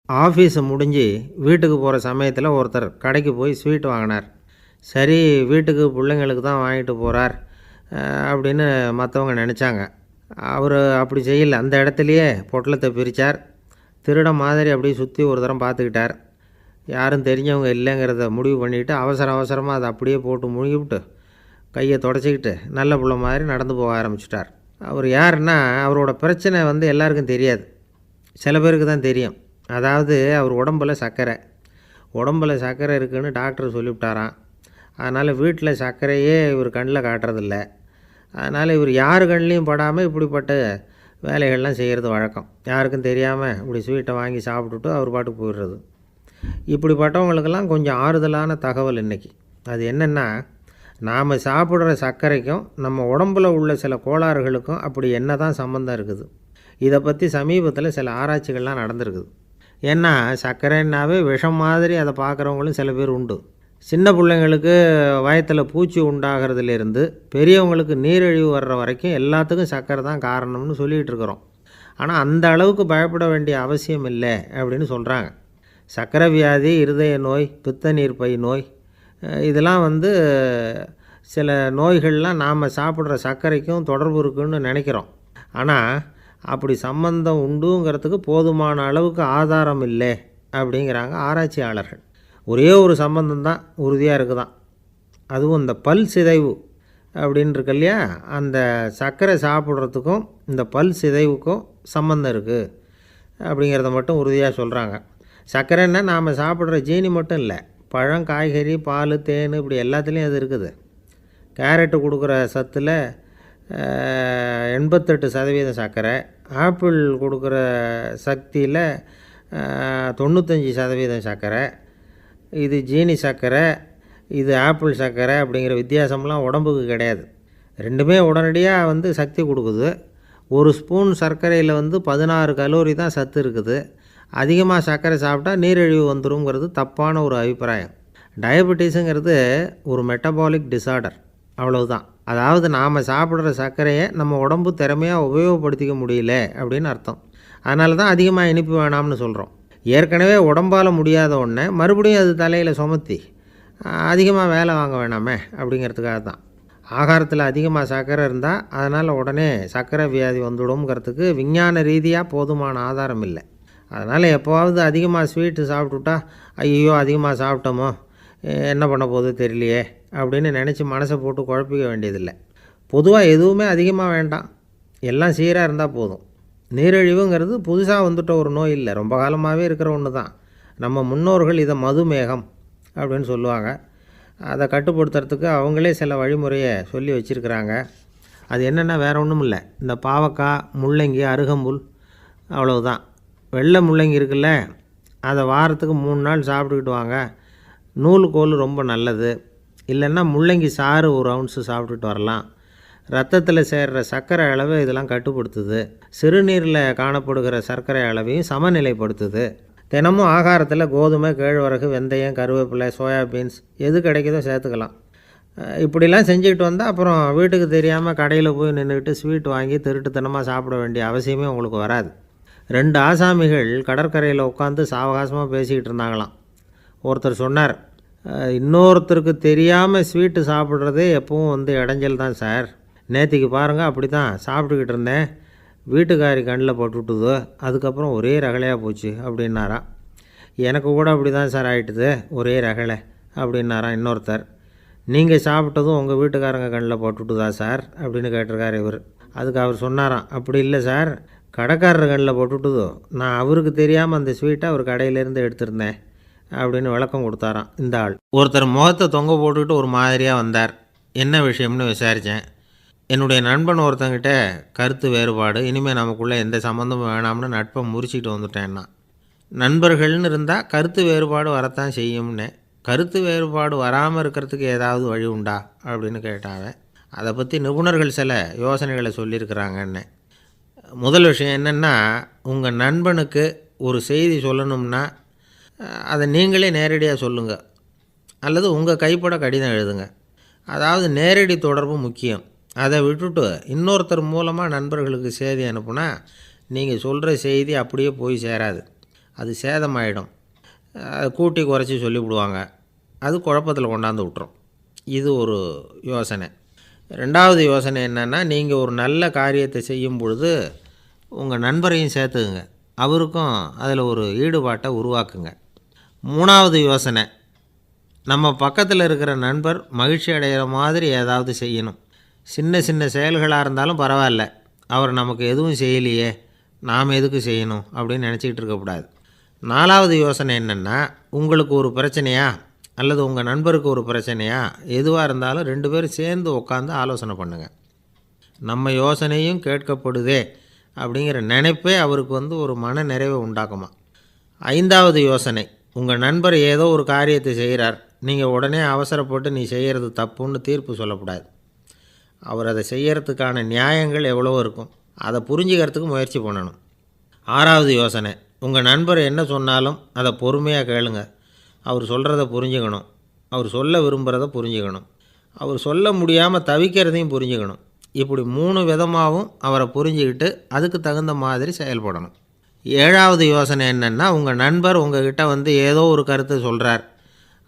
Office முடிஞ்சு வீட்டுக்கு போகிற சமயத்தில் ஒருத்தர் கடைக்கு போய் ஸ்வீட் வாங்கினார். சரி, வீட்டுக்கு பிள்ளைங்களுக்கு தான் வாங்கிட்டு போகிறார் அப்படின்னு மற்றவங்க நினச்சாங்க. அவர் அப்படி செய்யலை. அந்த இடத்துலையே பொட்டலத்தை பிரித்தார். திருட மாதிரி அப்படியே சுற்றி ஒரு தரம் பார்த்துக்கிட்டார். யாரும் தெரிஞ்சவங்க இல்லைங்கிறத முடிவு பண்ணிவிட்டு அவசரமாக அதை அப்படியே போட்டு முழுகிவிட்டு கையை தொடச்சிக்கிட்டு நல்ல பிள்ளை மாதிரி நடந்து போக ஆரம்பிச்சிட்டார். அவர் யாருன்னா, அவரோட பிரச்சனை எல்லாருக்கும் தெரியாது, சில பேருக்கு தான் தெரியும். அதாவது அவர் உடம்பில் சர்க்கரை இருக்குதுன்னு டாக்டர் சொல்லிவிட்டாராம். அதனால் வீட்டில் சர்க்கரையே இவர் கண்ணில் காட்டுறதில்ல. அதனால் இவர் யார் கண்ணிலையும் படாமல் இப்படிப்பட்ட வேலைகள்லாம் செய்கிறது வழக்கம். யாருக்கும் தெரியாமல் இப்படி ஸ்வீட்டை வாங்கி சாப்பிட்டுட்டு அவர் பாட்டுக்கு போயிடுறது. இப்படிப்பட்டவங்களுக்கெல்லாம் கொஞ்சம் ஆறுதலான தகவல் இன்றைக்கி. அது என்னென்னா, நாம் சாப்பிட்ற சர்க்கரைக்கும் நம்ம உடம்பில் உள்ள சில கோளாறுகளுக்கும் அப்படி என்ன தான் சம்மந்தம் இருக்குது. இதை பற்றி சமீபத்தில் சில ஆராய்ச்சிகள்லாம் நடந்திருக்குது. ஏன்னா சர்க்கரைன்னாவே விஷம் மாதிரி அதை பார்க்குறவங்களும் சில பேர் உண்டு. சின்ன பிள்ளைங்களுக்கு வயத்தில் பூச்சி உண்டாகிறதுலேருந்து பெரியவங்களுக்கு நீரிழிவு வர்ற வரைக்கும் எல்லாத்துக்கும் சர்க்கரை தான் காரணம்னு சொல்லிகிட்டு இருக்கிறோம். ஆனால் அந்த அளவுக்கு பயப்பட வேண்டிய அவசியம் இல்லை அப்படின்னு சொல்கிறாங்க. சர்க்கரை வியாதி, இருதய நோய், பித்த நீர்ப்பை நோய், இதெல்லாம் சில நோய்கள்லாம் நாம் சாப்பிட்ற சர்க்கரைக்கும் தொடர்பு இருக்குதுன்னு நினைக்கிறோம். ஆனால் அப்படி சம்பந்தம் உண்டுங்கிறதுக்கு போதுமான அளவுக்கு ஆதாரம் இல்லை அப்படிங்கிறாங்க ஆராய்ச்சியாளர்கள். ஒரே ஒரு சம்பந்தம் தான் உறுதியாக இருக்குதான். அதுவும் இந்த பல் சிதைவு அப்படின்னு இருக்கு இல்லையா, அந்த சர்க்கரை சாப்பிட்றதுக்கும் இந்த பல் சிதைவுக்கும் சம்பந்தம் இருக்குது அப்படிங்கிறத மட்டும் உறுதியாக சொல்கிறாங்க. சர்க்கரைன்னா நாம் சாப்பிட்ற ஜீனி மட்டும் இல்லை, பழம், காய்கறி, பால், தேன், இப்படி எல்லாத்துலேயும் அது இருக்குது. கேரட்டு கொடுக்குற சத்தில் 88% சர்க்கரை, ஆப்பிள் கொடுக்குற சக்தியில் 95% சர்க்கரை. இது ஜீனி சர்க்கரை, இது ஆப்பிள் சர்க்கரை அப்படிங்கிற வித்தியாசம்லாம் உடம்புக்கு கிடையாது. ரெண்டுமே உடனடியாக சக்தி கொடுக்குது. ஒரு ஸ்பூன் சர்க்கரையில் 16 கலோரி தான் சத்து இருக்குது. அதிகமாக சர்க்கரை சாப்பிட்டா நீரிழிவு வந்துருங்கிறது தப்பான ஒரு அபிப்பிராயம். டயபெட்டிஸுங்கிறது ஒரு மெட்டபாலிக் டிஸார்டர், அவ்வளவுதான். அதாவது நாம் சாப்பிட்ற சர்க்கரையை நம்ம உடம்பு திறமையாக உபயோகப்படுத்திக்க முடியல அப்படின்னு அர்த்தம். அதனால தான் அதிகமாக இனிப்பு வேணாம்னு சொல்கிறோம். ஏற்கனவே உடம்பால் முடியாத ஒன்றை மறுபடியும் அது தலையில் சுமத்தி அதிகமாக வேலை வாங்க வேணாமே அப்படிங்கிறதுக்காக தான். ஆகாரத்தில் அதிகமாக சர்க்கரை இருந்தால் அதனால் உடனே சர்க்கரை வியாதி வந்துடும்ங்கிறதுக்கு விஞ்ஞான ரீதியாக போதுமான ஆதாரம் இல்லை. அதனால் எப்போவாவது அதிகமாக ஸ்வீட்டு சாப்பிட்டுட்டா ஐயோ அதிகமாக சாப்பிட்டோமோ, என்ன பண்ண போகுது தெரியலையே அப்படின்னு நினச்சி மனசை போட்டு குழப்பிக்க வேண்டியதில்லை. பொதுவாக எதுவுமே அதிகமாக வேண்டாம், எல்லாம் சீராக இருந்தால் போதும். நீரிழிவுங்கிறது புதுசாக வந்துட்ட ஒரு நோய் இல்லை, ரொம்ப காலமாகவே இருக்கிற ஒன்று தான். நம்ம முன்னோர்கள் இதை மதுமேகம் அப்படின்னு சொல்லுவாங்க. அதை கட்டுப்படுத்துறதுக்கு அவங்களே சில வழிமுறையை சொல்லி வச்சுருக்கிறாங்க. அது என்னென்னா வேறு ஒன்றும் இல்லை, இந்த பாவக்காய், முள்ளங்கி, அருகம்புல், அவ்வளவுதான். வெள்ளை முள்ளங்கி இருக்குல்ல, அதை வாரத்துக்கு 3 நாள் சாப்பிட்டுக்கிட்டு வாங்க. நூலுக்கோல் ரொம்ப நல்லது. இல்லைன்னா முள்ளங்கி சாறு 1 ounce சாப்பிட்டுட்டு வரலாம். ரத்தத்தில் சேர்கிற சர்க்கரை அளவை இதெல்லாம் கட்டுப்படுத்துது. சிறுநீரில் காணப்படுகிற சர்க்கரை அளவையும் சமநிலைப்படுத்துது. தினமும் ஆகாரத்தில் கோதுமை, கேழ்வரகு, வெந்தயம், கருவேப்பிலை, சோயாபீன்ஸ் எது கிடைக்குதோ சேர்த்துக்கலாம். இப்படிலாம் செஞ்சுக்கிட்டு வந்தால் அப்புறம் வீட்டுக்கு தெரியாமல் கடையில் போய் நின்றுக்கிட்டு ஸ்வீட் வாங்கி திருட்டுத்தனமாக சாப்பிட வேண்டிய அவசியமே உங்களுக்கு வராது. 2 ஆசாமிகள் கடற்கரையில் உட்காந்து சாவகாசமாக பேசிக்கிட்டு இருந்தாங்களாம். ஒருத்தர் சொன்னார், இன்னொருத்தருக்கு தெரியாமல் ஸ்வீட்டு சாப்பிட்றதே எப்பவும் இடைஞ்சல் தான் சார். நேற்றுக்கு பாருங்கள், அப்படி தான் சாப்பிட்டுக்கிட்டு இருந்தேன், வீட்டுக்காரி கண்ணில் போட்டுவிட்டுதோ, அதுக்கப்புறம் ஒரே ரகலையாக போச்சு அப்படின்னாராம். எனக்கு கூட அப்படி தான் சார் ஆகிட்டுது, ஒரே ரகலை அப்படின்னாராம் இன்னொருத்தர். நீங்கள் சாப்பிட்டதும் உங்கள் வீட்டுக்காரங்க கண்ணில் போட்டுவிட்டுதா சார் அப்படின்னு கேட்டிருக்கார் இவர். அதுக்கு அவர் சொன்னாராம், அப்படி இல்லை சார், கடைக்காரர் கண்ணில் போட்டுவிட்டுதோ, நான் அவருக்கு தெரியாமல் அந்த ஸ்வீட்டை அவர் கடையிலேருந்து எடுத்திருந்தேன் அப்படின்னு விளக்கம் கொடுத்தாராம் இந்த ஆள். ஒருத்தர் முகத்தை தொங்க போட்டுக்கிட்டு ஒரு மாதிரியாக வந்தார். என்ன விஷயம்னு விசாரித்தேன். என்னுடைய நண்பன் ஒருத்தங்கிட்ட கருத்து வேறுபாடு, இனிமேல் நமக்குள்ளே எந்த சம்மந்தமும் வேணாம்னு நட்பை முறிச்சிட்டு வந்துட்டேன்னா. நண்பர்கள்னு இருந்தால் கருத்து வேறுபாடு வரத்தான் செய்யும்னே. கருத்து வேறுபாடு வராமல் இருக்கிறதுக்கு ஏதாவது வழி உண்டா அப்படின்னு கேட்டாங்க. அதை பற்றி நிபுணர்கள் சில யோசனைகளை சொல்லியிருக்கிறாங்கன்னு. முதல் விஷயம் என்னென்னா, உங்கள் நண்பனுக்கு ஒரு செய்தி சொல்லணும்னா அதை நீங்களே நேரடியாக சொல்லுங்கள், அல்லது உங்கள் கைப்பட கடிதம் எழுதுங்க. அதாவது நேரடி தொடர்பு முக்கியம். அதை விட்டுட்டு இன்னொருத்தர் மூலமாக நண்பர்களுக்கு செய்தி அனுப்புனா நீங்கள் சொல்கிற செய்தி அப்படியே போய் சேராது. அது சேதமாயிடும். கூட்டி குறைச்சி சொல்லிவிடுவாங்க. அது குழப்பத்தில் கொண்டாந்து விட்டுரும். இது ஒரு யோசனை. ரெண்டாவது யோசனை என்னென்னா, நீங்கள் ஒரு நல்ல காரியத்தை செய்யும் பொழுது உங்கள் நண்பரையும் சேர்த்துக்குங்க. அவருக்கும் அதில் ஒரு ஈடுபாட்டை உருவாக்குங்க. மூணாவது யோசனை, நம்ம பக்கத்தில் இருக்கிற நண்பர் மகிழ்ச்சி அடைகிற மாதிரி ஏதாவது செய்யணும். சின்ன சின்ன செயல்களாக இருந்தாலும் பரவாயில்ல, அவர் நமக்கு எதுவும் செய்யலையே, நாம் எதுக்கு செய்யணும் அப்படின்னு நினச்சிக்கிட்டு இருக்கக்கூடாது. நாலாவது யோசனை என்னென்னா, உங்களுக்கு ஒரு பிரச்சனையா அல்லது உங்கள் நண்பருக்கு ஒரு பிரச்சனையா, எதுவாக இருந்தாலும் 2 பேரும் சேர்ந்து உட்காந்து ஆலோசனை பண்ணுங்கள். நம்ம யோசனையும் கேட்கப்படுதே அப்படிங்கிற நினைப்பே அவருக்கு ஒரு மன நிறைவை உண்டாக்குமா. 5வது யோசனை, உங்கள் நண்பர் ஏதோ ஒரு காரியத்தை செய்கிறார், நீங்கள் உடனே அவசரப்பட்டு நீ செய்கிறது தப்புன்னு தீர்ப்பு சொல்லக்கூடாது. அவர் அதை செய்கிறதுக்கான நியாயங்கள் எவ்வளோ இருக்கும், அதை புரிஞ்சுக்கிறதுக்கு முயற்சி பண்ணணும். 6வது யோசனை, உங்கள் நண்பர் என்ன சொன்னாலும் அதை பொறுமையாக கேளுங்க. அவர் சொல்கிறத புரிஞ்சுக்கணும், அவர் சொல்ல விரும்புகிறத புரிஞ்சுக்கணும், அவர் சொல்ல முடியாமல் தவிக்கிறதையும் புரிஞ்சுக்கணும். இப்படி 3 விதமாகவும் அவரை புரிஞ்சுக்கிட்டு அதுக்கு தகுந்த மாதிரி செயல்படணும். 7வது யோசனை என்னென்னா, உங்கள் நண்பர் உங்ககிட்ட ஏதோ ஒரு கருத்தை சொல்கிறார்,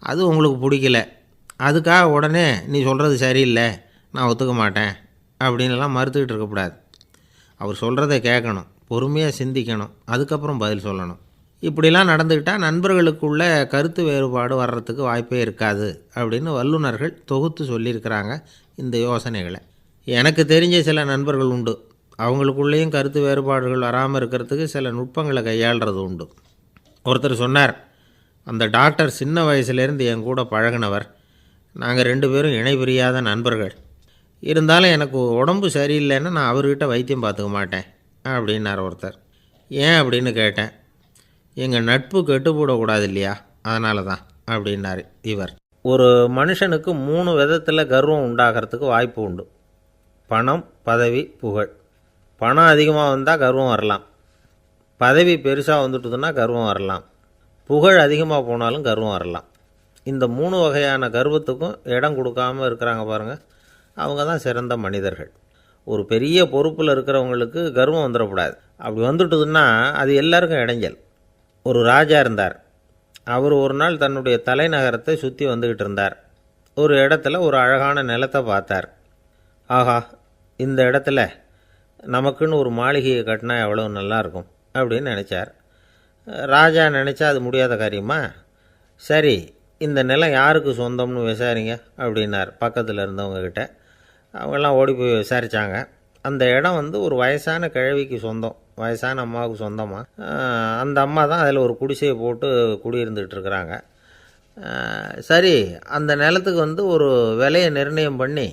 அது உங்களுக்கு பிடிக்கல, அதுக்காக உடனே நீ சொல்கிறது சரியில்லை, நான் ஒத்துக்க மாட்டேன் அப்படின்லாம் மறுத்துக்கிட்டு இருக்கக்கூடாது. அவர் சொல்கிறத கேட்கணும், பொறுமையாக சிந்திக்கணும், அதுக்கப்புறம் பதில் சொல்லணும். இப்படிலாம் நடந்துக்கிட்டால் நண்பர்களுக்குள்ள கருத்து வேறுபாடு வர்றதுக்கு வாய்ப்பே இருக்காது அப்படின்னு வல்லுநர்கள் தொகுத்து சொல்லியிருக்கிறாங்க இந்த யோசனைகளை. எனக்கு தெரிஞ்ச சில நண்பர்கள் உண்டு. அவங்களுக்குள்ளேயும் கருத்து வேறுபாடுகள் வராமல் இருக்கிறதுக்கு சில நுட்பங்களை கையாளுறது உண்டு. ஒருத்தர் சொன்னார், அந்த டாக்டர் சின்ன வயசுலேருந்து என் கூட பழகினவர், நாங்கள் 2 பேரும் இணை பிரியாத நண்பர்கள். இருந்தாலும் எனக்கு உடம்பு சரியில்லைன்னா நான் அவர்கிட்ட வைத்தியம் பார்த்துக்க மாட்டேன் அப்படின்னார் ஒருத்தர். ஏன் அப்படின்னு கேட்டேன். எங்கள் நட்பு கெட்டுப்போடக்கூடாது இல்லையா, அதனால தான் அப்படின்னார் இவர். ஒரு மனுஷனுக்கு 3 விதத்தில் கர்வம் உண்டாகிறதுக்கு வாய்ப்பு உண்டு. பணம், பதவி, புகழ். பணம் அதிகமாக வந்தால் கர்வம் வரலாம், பதவி பெருசாக வந்துட்டுதுன்னா கர்வம் வரலாம், புகழ் அதிகமாக போனாலும் கர்வம் வரலாம். இந்த 3 வகையான கர்வத்துக்கும் இடம் கொடுக்காமல் இருக்கிறாங்க பாருங்கள், அவங்க தான் சிறந்த மனிதர்கள். ஒரு பெரிய பொறுப்பில் இருக்கிறவங்களுக்கு கர்வம் வந்துடக்கூடாது. அப்படி வந்துட்டுதுன்னா அது எல்லாருக்கும் இடைஞ்சல். ஒரு ராஜா இருந்தார். அவர் ஒரு நாள் தன்னுடைய தலைநகரத்தை சுற்றி வந்துக்கிட்டு இருந்தார். ஒரு இடத்துல ஒரு அழகான நிலத்தை பார்த்தார். ஆஹா, இந்த இடத்துல நமக்குன்னு ஒரு மாளிகையை கட்டினா எவ்வளோ நல்லாயிருக்கும் அப்படின்னு நினச்சார். ராஜா நினச்சா அது முடியாத காரியமா? சரி, இந்த நிலம் யாருக்கு சொந்தம்னு விசாரிங்க அப்படின்னார் பக்கத்தில் இருந்தவங்கக்கிட்ட. அவங்கெல்லாம் ஓடி போய் விசாரித்தாங்க. அந்த இடம் ஒரு வயசான கிழவிக்கு சொந்தம், வயசான அம்மாவுக்கு சொந்தமாக. அந்த அம்மா தான் அதில் ஒரு குடிசையை போட்டு குடியிருந்துகிட்டு இருக்கிறாங்க. சரி, அந்த நிலத்துக்கு ஒரு விலையை நிர்ணயம் பண்ணி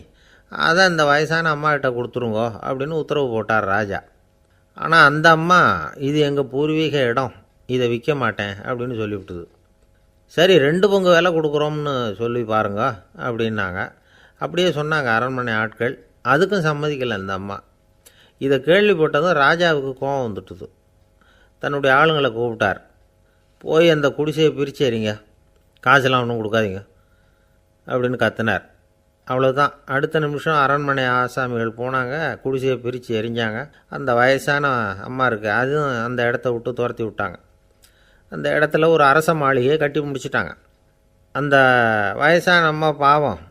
அதை அந்த வயசான அம்மாக்கிட்ட கொடுத்துருங்கோ அப்படின்னு உத்தரவு போட்டார் ராஜா. ஆனால் அந்த அம்மா, இது எங்கள் பூர்வீக இடம், இதை விற்க மாட்டேன் அப்படின்னு சொல்லிவிட்டுது. சரி, 2 பங்கு விலை கொடுக்குறோம்னு சொல்லி பாருங்க அப்படின்னாங்க. அப்படியே சொன்னாங்க அரண்மனை ஆட்கள். அதுக்கும் சம்மதிக்கலை அந்த அம்மா. இதை கேள்விப்பட்டதும் ராஜாவுக்கு கோபம் வந்துட்டுது. தன்னுடைய ஆளுங்களை கூப்பிட்டார். போய் அந்த குடிசையை பிரித்து எறிங்க, காசெல்லாம் ஒன்றும் கொடுக்காதீங்க அப்படின்னு கத்தினார். அவ்வளோதான். அடுத்த நிமிஷம் அரண்மனை ஆசாமிகள் போனாங்க, குடிசையை பிரித்து எரிஞ்சாங்க. அந்த வயசான அம்மா இருக்குது, அதுவும் அந்த இடத்த விட்டு துரத்தி விட்டாங்க. அந்த இடத்துல ஒரு அரச மாளிகையை கட்டி முடிச்சிட்டாங்க. அந்த வயசான அம்மா பாவம்,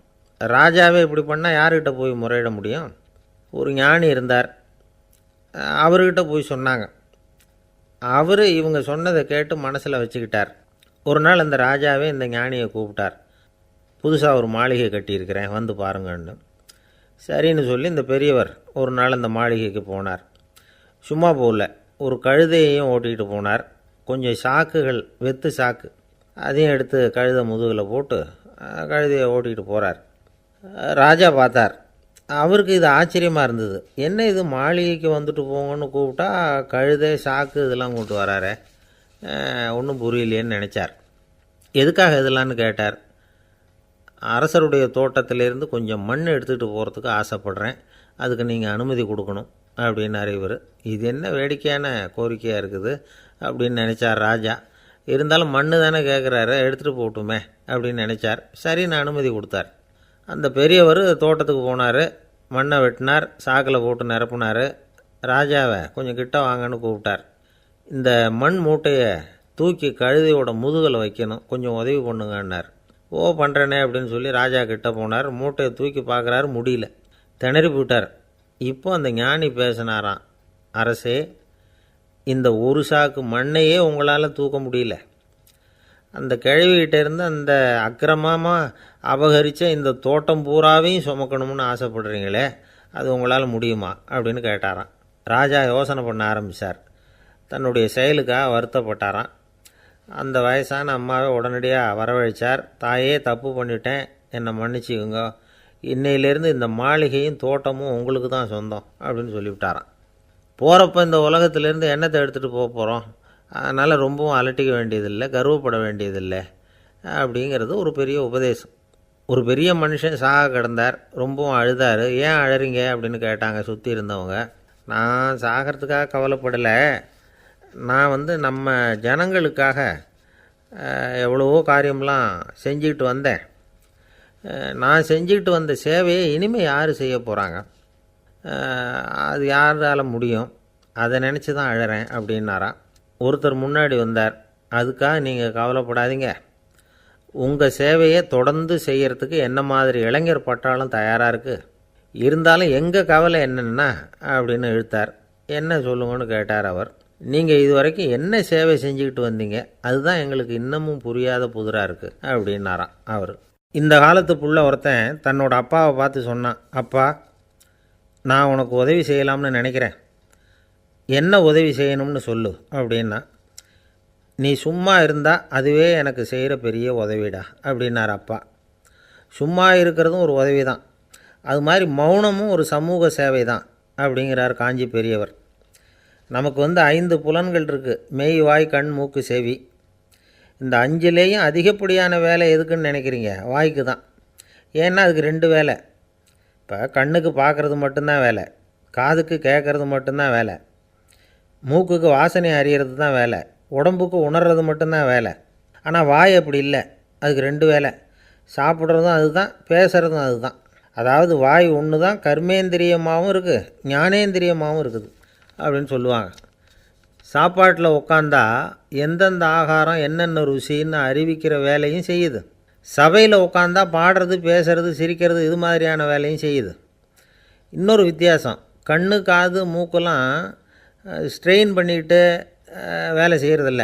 ராஜாவே இப்படி பண்ணால் யார்கிட்ட போய் முறையிட முடியும்? ஒரு ஞானி இருந்தார், அவர்கிட்ட போய் சொன்னாங்க. அவர் இவங்க சொன்னதை கேட்டு மனசில் வச்சுக்கிட்டார். ஒரு நாள் அந்த ராஜாவே இந்த ஞானியை கூப்பிட்டார். புதுசாக ஒரு மாளிகை கட்டியிருக்கிறேன், வந்து பாருங்கன்னு. சரின்னு சொல்லி இந்த பெரியவர் ஒரு நாள் அந்த மாளிகைக்கு போனார். சும்மா போகல, ஒரு கழுதையையும் ஓட்டிகிட்டு போனார். கொஞ்சம் சாக்குகள், வெத்து சாக்கு, அதையும் எடுத்து கழுதை முதுகில் போட்டு கழுதையை ஓட்டிகிட்டு போகிறார். ராஜா பார்த்தார். அவருக்கு இது ஆச்சரியமாக இருந்தது. என்ன இது, மாளிகைக்கு வந்துட்டு போங்கன்னு கூப்பிட்டா கழுதை சாக்கு இதெல்லாம் கொண்டு வராரே, ஒன்றும் புரியலையேன்னு நினச்சார். எதுக்காக இதெல்லாம்னு கேட்டார். அரசருடைய தோட்டத்திலேருந்து கொஞ்சம் மண் எடுத்துகிட்டு போகிறதுக்கு ஆசைப்பட்றேன், அதுக்கு நீங்கள் அனுமதி கொடுக்கணும் அப்படின்னாரு இவர். இது என்ன வேடிக்கையான கோரிக்கையாக இருக்குது அப்படின்னு நினச்சார் ராஜா. இருந்தாலும் மண் தானே கேட்குறாரு, எடுத்துகிட்டு போகட்டுமே அப்படின்னு நினச்சார். சரின்னு அனுமதி கொடுத்தார். அந்த பெரியவர் தோட்டத்துக்கு போனார், மண்ணை வெட்டினார், சாக்கில் போட்டு நிரப்புனார். ராஜாவை கொஞ்சம் கிட்ட வாங்கன்னு கூப்பிட்டார். இந்த மண் மூட்டையை தூக்கி கழுதையோட முதுகில் வைக்கணும், கொஞ்சம் உதவி பண்ணுங்கன்னார். பண்ணுறேனே அப்படின்னு சொல்லி ராஜா கிட்ட போனார். மூட்டையை தூக்கி பார்க்குறாரு, முடியல, திணறி போயிட்டார். இப்போ அந்த ஞானி பேசினாராம், அரசே, இந்த ஒரு சாக்கு மண்ணையே உங்களால் தூக்க முடியல, அந்த கிழவிகிட்ட இருந்து அந்த அக்கிரமமாக அபகரித்த இந்த தோட்டம் பூராவையும் சுமக்கணும்னு ஆசைப்படுறீங்களே, அது உங்களால் முடியுமா அப்படின்னு கேட்டாராம். ராஜா யோசனை பண்ண ஆரம்பித்தார். தன்னுடைய செயலுக்காக வருத்தப்பட்டாராம். அந்த வயசான அம்மாவை உடனடியாக வரவழைச்சார். தாயே, தப்பு பண்ணிட்டேன், என்னை மன்னிச்சுக்குங்க, இன்னையிலேருந்து இந்த மாளிகையும் தோட்டமும் உங்களுக்கு தான் சொந்தம் அப்படின்னு சொல்லிவிட்டாராம். போகிறப்ப இந்த உலகத்திலேருந்து எண்ணத்தை எடுத்துகிட்டு போக போகிறோம், அதனால் ரொம்பவும் அலட்டிக்க வேண்டியதில்லை, கர்வப்பட வேண்டியதில்லை அப்படிங்கிறது ஒரு பெரிய உபதேசம். ஒரு பெரிய மனுஷன் சாக கிடந்தார், ரொம்பவும் அழுதார். ஏன் அழறீங்க அப்படின்னு கேட்டாங்க சுற்றி இருந்தவங்க. நான் சாகிறதுக்காக கவலைப்படலை, நான் நம்ம ஜனங்களுக்காக எவ்வளவோ காரியம்லாம் செஞ்சுக்கிட்டு வந்தேன், நான் செஞ்சுக்கிட்டு வந்த சேவையை இனிமேல் யார் செய்ய போகிறாங்க, அது யாரால் முடியும், அதை நினச்சி தான் அழறேன் அப்படின்னாராம். ஒருத்தர் முன்னாடி வந்தார். அதுக்காக நீங்கள் கவலைப்படாதீங்க, உங்கள் சேவையை தொடர்ந்து செய்கிறதுக்கு என்ன மாதிரி இளைஞர் பட்டாலும் தயாராக இருக்குது, இருந்தாலும் எங்கள் கவலை என்னென்னா அப்படின்னு இழுத்தார். என்ன சொல்லுங்கன்னு கேட்டார் அவர். நீங்கள் இது வரைக்கும் என்ன சேவை செஞ்சுக்கிட்டு வந்தீங்க, அதுதான் எங்களுக்கு இன்னமும் புரியாத புதிராக இருக்குது அப்படின்னாராம் அவர். இந்த காலத்து புள்ள ஒருத்தன் தன்னோட அப்பாவை பார்த்து சொன்னான், அப்பா, நான் உனக்கு உதவி செய்யலாம்னு நினைக்கிறேன், என்ன உதவி செய்யணும்னு சொல்லு அப்படின்னா. நீ சும்மா இருந்தால் அதுவே எனக்கு செய்கிற பெரிய உதவிடா அப்படின்னார் அப்பா. சும்மா இருக்கிறதும் ஒரு உதவி தான், அது மாதிரி மௌனமும் ஒரு சமூக சேவை தான் அப்படிங்கிறார் காஞ்சி பெரியவர். நமக்கு 5 புலன்கள் இருக்குது, மெய், வாய், கண், மூக்கு, செவி. இந்த 5லேயும் அதிகப்படியான வேலை எதுக்குன்னு நினைக்கிறீங்க? வாய்க்கு தான். ஏன்னா அதுக்கு 2 வேலை. இப்போ கண்ணுக்கு பார்க்குறது மட்டும்தான் வேலை, காதுக்கு கேட்குறது மட்டும்தான் வேலை, மூக்குக்கு வாசனை அறியறது தான் வேலை, உடம்புக்கு உணர்றது மட்டும்தான் வேலை. ஆனால் வாய் அப்படி இல்லை, அதுக்கு 2 வேலை, சாப்பிட்றதும் அதுதான், பேசுகிறதும் அதுதான். அதாவது வாய் ஒன்று தான் கர்மேந்திரியமாகவும் இருக்குது, ஞானேந்திரியமாகவும் இருக்குது அப்படின்னு சொல்லுவாங்க. சாப்பாட்டில் உட்காந்தா எந்தெந்த ஆகாரம் என்னென்ன ருசின்னு அறிவிக்கிற வேலையும் செய்யுது. சபையில் உட்காந்தா பாடுறது, பேசுறது, சிரிக்கிறது, இது மாதிரியான வேலையும் செய்யுது. இன்னொரு வித்தியாசம், கண்ணு, காது, மூக்கெல்லாம் ஸ்ட்ரெயின் பண்ணிக்கிட்டு வேலை செய்கிறதில்ல.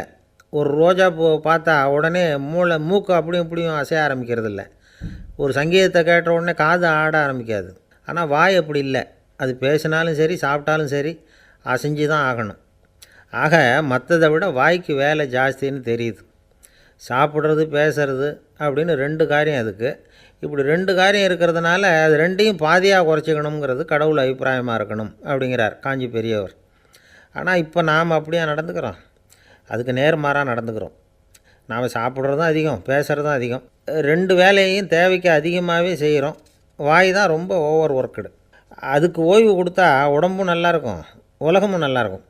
ஒரு ரோஜா பூ பார்த்தா உடனே மூக்கு அப்படியும் இப்படியும் அசைய ஆரம்பிக்கிறதில்ல. ஒரு சங்கீதத்தை கேட்ட உடனே காது ஆட ஆரம்பிக்காது. ஆனால் வாய் அப்படி இல்லை, அது பேசினாலும் சரி சாப்பிட்டாலும் சரி அசைஞ்சு தான் ஆகணும். ஆக மற்றதை விட வாய்க்கு வேலை ஜாஸ்தின்னு தெரியுது. சாப்பிட்றது, பேசுறது அப்படின்னு 2 காரியம் அதுக்கு. இப்படி 2 காரியம் இருக்கிறதுனால அது 2ஐயும் பாதியாக குறைச்சிக்கணுங்கிறது கடவுள் அபிப்பிராயமாக இருக்கணும் அப்படிங்கிறார் காஞ்சி பெரியவர். ஆனால் இப்போ நாம் அப்படியே நடந்துக்கிறோம், அதுக்கு நேர்மாறாக நடந்துக்கிறோம். நாம் சாப்பிட்றதும் அதிகம், பேசுகிறதும் அதிகம், 2 வேலையையும் தேவைக்கு அதிகமாகவே செய்கிறோம். வாய் தான் ரொம்ப ஓவர் ஒர்க்குடு. அதுக்கு ஓய்வு கொடுத்தா உடம்பும் நல்லாயிருக்கும், உலகமும் நல்லாயிருக்கும்.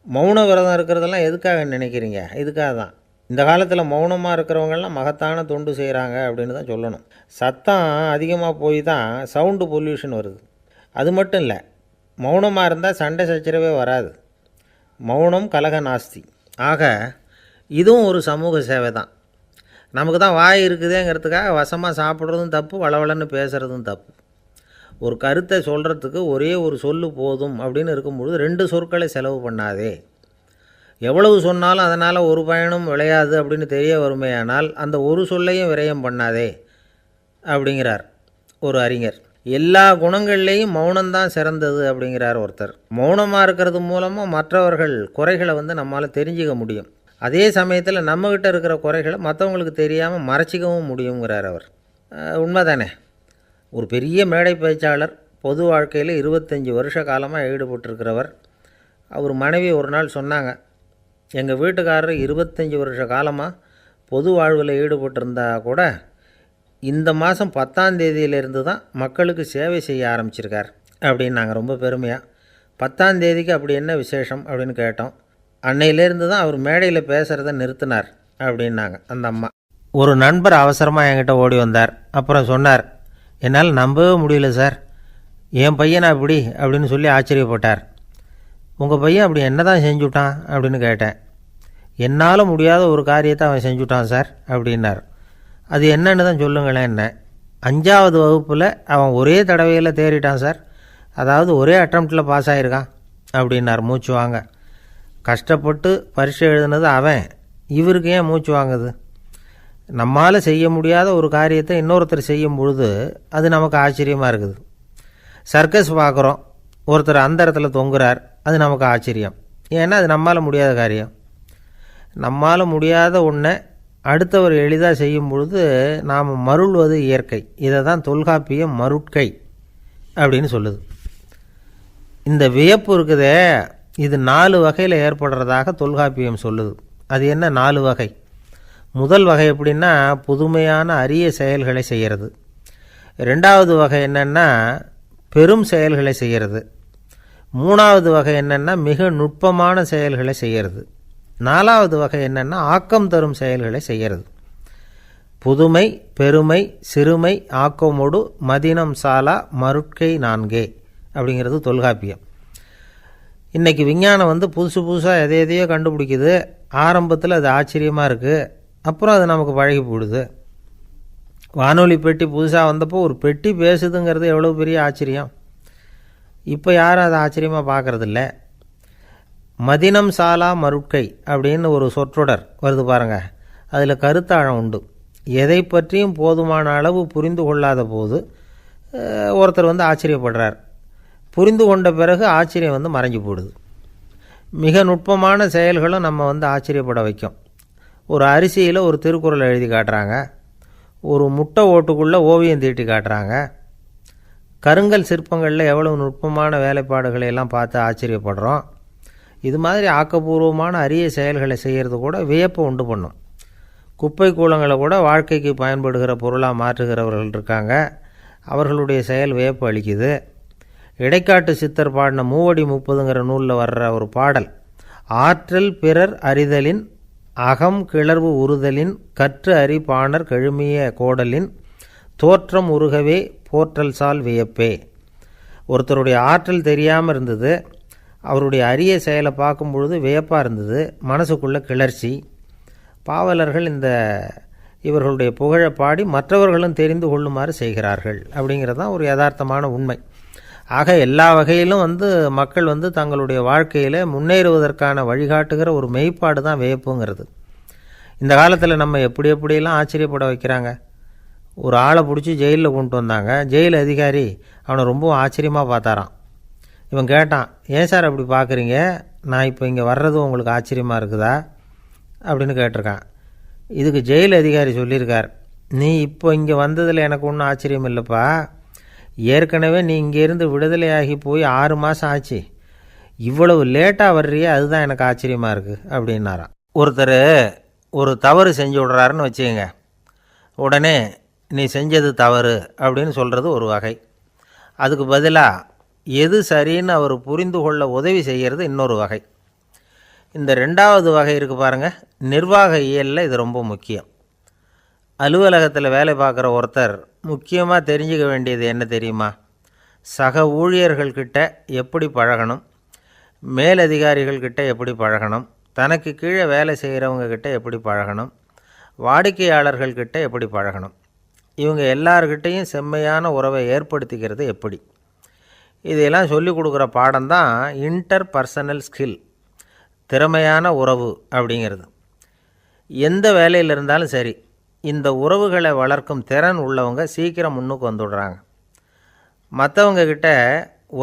மௌன விரதம் இருக்கிறதெல்லாம் எதுக்காக நினைக்கிறீங்க? இதுக்காக தான். இந்த காலத்தில் மௌனமாக இருக்கிறவங்கெல்லாம் மகத்தான தொண்டு செய்கிறாங்க அப்படின்னு தான் சொல்லணும். சத்தம் அதிகமாக போய் தான் சவுண்டு பொல்யூஷன் வருது. அது மட்டும் இல்லை, மௌனமாக இருந்தால் சண்டை சச்சரவே வராது. மௌனம் கலக நாஸ்தி. ஆக இதுவும் ஒரு சமூக சேவை தான். நமக்கு தான் வாய் இருக்குதேங்கிறதுக்காக வசமாக சாப்பிட்றதும் தப்பு, வளவளன்னு பேசுகிறதும் தப்பு. ஒரு கருத்தை சொல்கிறதுக்கு ஒரே ஒரு சொல்லு போதும் அப்படின்னு இருக்கும்பொழுது 2 சொற்களை செலவு பண்ணாதே. எவ்வளவு சொன்னாலும் அதனால் ஒரு பயனும் விளையாது அப்படின்னு தெரிய வருமேயானால் அந்த ஒரு சொல்லையும் விரயம் பண்ணாதே அப்படிங்கிறார் ஒரு அறிஞர். எல்லா குணங்கள்லேயும் மௌனம்தான் சிறந்தது அப்படிங்கிறார் ஒருத்தர். மௌனமாக இருக்கிறது மூலமாக மற்றவர்கள் குறைகளை நம்மால் தெரிஞ்சிக்க முடியும். அதே சமயத்தில் நம்மக்கிட்ட இருக்கிற குறைகளை மற்றவங்களுக்கு தெரியாமல் மறைச்சிக்கவும் முடியுங்கிறார் அவர். உண்மைதானே? ஒரு பெரிய மேடை பேச்சாளர், பொது வாழ்க்கையில் 25 வருஷ காலமாக ஈடுபட்டிருக்கிறவர். அவர் மனைவி ஒரு நாள் சொன்னாங்க, எங்கள் வீட்டுக்காரர் 25 வருஷ காலமாக பொது வாழ்வில் ஈடுபட்டிருந்தா கூட இந்த மாதம் 10ஆம் தேதியிலிருந்து தான் மக்களுக்கு சேவை செய்ய ஆரம்பிச்சிருக்கார் அப்படின்னு நாங்கள் ரொம்ப பெருமையாக. 10ஆம் தேதிக்கு அப்படி என்ன விசேஷம் அப்படின்னு கேட்டோம். அன்னையிலேருந்து தான் அவர் மேடையில் பேசுகிறத நிறுத்தினார் அப்படின்னாங்க அந்த அம்மா. ஒரு நண்பர் அவசரமாக என்கிட்ட ஓடி வந்தார். அப்புறம் சொன்னார், என்னால் நம்பவே முடியல சார், என் பையனை அப்படி அப்படின்னு சொல்லி ஆச்சரியப்பட்டார். உங்கள் பையன் அப்படி என்ன தான் செஞ்சுட்டான் அப்படின்னு கேட்டேன். என்னால் முடியாத ஒரு காரியத்தை அவன் செஞ்சுட்டான் சார் அப்படின்னார். அது என்னன்னு தான் சொல்லுங்களேன். என்ன 5வது வகுப்பில் அவன் ஒரே தடவையில் தேறிட்டான் சார், அதாவது ஒரே அட்டம்ப்டில் பாஸ் ஆகிருக்கான் அப்படின்னார் மூச்சு வாங்க. கஷ்டப்பட்டு பரீட்சை எழுதுனது அவன், இவருக்கு ஏன் மூச்சு வாங்குது? நம்மால் செய்ய முடியாத ஒரு காரியத்தை இன்னொருத்தர் செய்யும் பொழுது அது நமக்கு ஆச்சரியமாக இருக்குது. சர்க்கஸ் பார்க்குறோம், ஒருத்தர் அந்த இடத்துல தொங்குறார், அது நமக்கு ஆச்சரியம். ஏன்னா அது நம்மால் முடியாத காரியம். நம்மால் முடியாத ஒன்றை அடுத்தவர் எளிதாக செய்யும் பொழுது நாம் மருள்வது இயற்கை. இதை தான் தொல்காப்பியம் மருட்கை அப்படின்னு சொல்லுது. இந்த வியப்பு இருக்குதே, இது 4 வகையில் ஏற்படுறதாக தொல்காப்பியம் சொல்லுது. அது என்ன 4 வகை? முதல் வகை எப்படின்னா புதுமையான அரிய செயல்களை செய்கிறது. 2வது வகை என்னென்னா பெரும் செயல்களை செய்கிறது. 3வது வகை என்னென்னா மிக நுட்பமான செயல்களை செய்கிறது. 4வது வகை என்னென்னா ஆக்கம் தரும் செயல்களை செய்கிறது. புதுமை, பெருமை, சிறுமை, ஆக்கமோடு மதினம் சாலா மருட்கை 4 அப்படிங்கிறது தொல்காப்பியம். இன்றைக்கி விஞ்ஞானம் புதுசு புதுசாக எதையோ கண்டுபிடிக்குது. ஆரம்பத்தில் அது ஆச்சரியமாக இருக்குது, அப்புறம் அது நமக்கு பழகி போடுது. வானொலி பெட்டி புதுசாக வந்தப்போ ஒரு பெட்டி பேசுதுங்கிறது எவ்வளோ பெரிய ஆச்சரியம். இப்போ யாரும் அதை ஆச்சரியமாக பார்க்குறதில்ல. மதினம் சாலா மருட்கை அப்படின்னு ஒரு சொற்றொடர் வருது பாருங்கள், அதில் கருத்தாழம் உண்டு. எதை பற்றியும் போதுமான அளவு புரிந்து கொள்ளாத போது ஒருத்தர் ஆச்சரியப்படுறார். புரிந்து கொண்ட பிறகு ஆச்சரியம் மறைஞ்சு போடுது. மிக நுட்பமான செயல்களும் நம்ம ஆச்சரியப்பட வைக்கும். ஒரு அரிசியில் ஒரு திருக்குறள் எழுதி காட்டுறாங்க, ஒரு முட்டை ஓட்டுக்குள்ளே ஓவியம் தீட்டி காட்டுறாங்க. கருங்கல் சிற்பங்களில் எவ்வளவு நுட்பமான வேலைப்பாடுகளை எல்லாம் பார்த்து ஆச்சரியப்படுறோம். இது மாதிரி ஆக்கப்பூர்வமான அரிய செயல்களை செய்கிறது கூட வியப்பை உண்டு பண்ணும். குப்பை கூலங்களை கூட வாழ்க்கைக்கு பயன்படுகிற பொருளாக மாற்றுகிறவர்கள் இருக்காங்க. அவர்களுடைய செயல் வியப்பு அளிக்குது. இடைக்காட்டு சித்தர் பாடின 30 நூலில் வர்ற ஒரு பாடல், ஆற்றல் பிறர் அறிதலின் அகம் கிளர்வு உறுதலின் கற்று அறி பாணர் கழுமிய கோடலின் தோற்றம் உருகவே போற்றல் சால் வியப்பே. ஒருத்தருடைய ஆற்றல் தெரியாமல் இருந்தது, அவருடைய அரிய செயலை பார்க்கும் பொழுது வியப்பாக இருந்தது, மனசுக்குள்ளே கிளர்ச்சி. பாவலர்கள் இவர்களுடைய புகழை பாடி மற்றவர்களும் தெரிந்து கொள்ளுமாறு செய்கிறார்கள் அப்படிங்கிறது தான் ஒரு யதார்த்தமான உண்மை. ஆக எல்லா வகையிலும் மக்கள் தங்களுடைய வாழ்க்கையில் முன்னேறுவதற்கான வழிகாட்டுகிற ஒரு மெய்ப்பாடு தான் வியப்புங்கிறது. இந்த காலத்தில் நம்ம எப்படியெல்லாம் ஆச்சரியப்பட வைக்கிறாங்க. ஒரு ஆளை பிடிச்சி ஜெயிலில் கொண்டு வந்தாங்க. ஜெயில் அதிகாரி அவனை ரொம்ப ஆச்சரியமாக பார்த்தாரான். இவன் கேட்டான், ஏன் சார் அப்படி பார்க்குறீங்க, நான் இப்போ இங்கே வர்றது உங்களுக்கு ஆச்சரியமாக இருக்குதா அப்படின்னு கேட்டிருக்கான். இதுக்கு ஜெயில் அதிகாரி சொல்லியிருக்கார், நீ இப்போ இங்கே வந்ததில் எனக்கு ஒன்றும் ஆச்சரியம் இல்லைப்பா, ஏற்கனவே நீ இங்கேருந்து விடுதலையாகி போய் 6 மாதம் ஆச்சு, இவ்வளவு லேட்டாக வர்றியே அதுதான் எனக்கு ஆச்சரியமாக இருக்குது அப்படின்னாராம். ஒருத்தர் ஒரு தவறு செஞ்சு விட்றாருன்னு வச்சுக்கோங்க, உடனே நீ செஞ்சது தவறு அப்படின்னு சொல்கிறது ஒரு வகை. அதுக்கு பதிலாக எது சரின்னு அவர் புரிந்து கொள்ள உதவி செய்கிறது இன்னொரு வகை. இந்த 2வது வகை இருக்குது பாருங்கள், நிர்வாக இயலில் இது ரொம்ப முக்கியம். அலுவலகத்தில் வேலை பார்க்குற ஒருத்தர் முக்கியமாக தெரிஞ்சுக்க வேண்டியது என்ன தெரியுமா? சக ஊழியர்கள்கிட்ட எப்படி பழகணும், மேலதிகாரிகள்கிட்ட எப்படி பழகணும், தனக்கு கீழே வேலை செய்கிறவங்கக்கிட்ட எப்படி பழகணும், வாடிக்கையாளர்கள்கிட்ட எப்படி பழகணும், இவங்க எல்லார்கிட்டையும் செம்மையான உறவை ஏற்படுத்திக்கிறது எப்படி. இதையெல்லாம் சொல்லிக் கொடுக்குற பாடம் தான் இன்டர் பர்சனல் ஸ்கில், திறமையான உறவு அப்படிங்கிறது. எந்த வேலையில் இருந்தாலும் சரி, இந்த உறவுகளை வளர்க்கும் திறன் உள்ளவங்க சீக்கிரம் முன்னுக்கு வந்துடுறாங்க. மற்றவங்கக்கிட்ட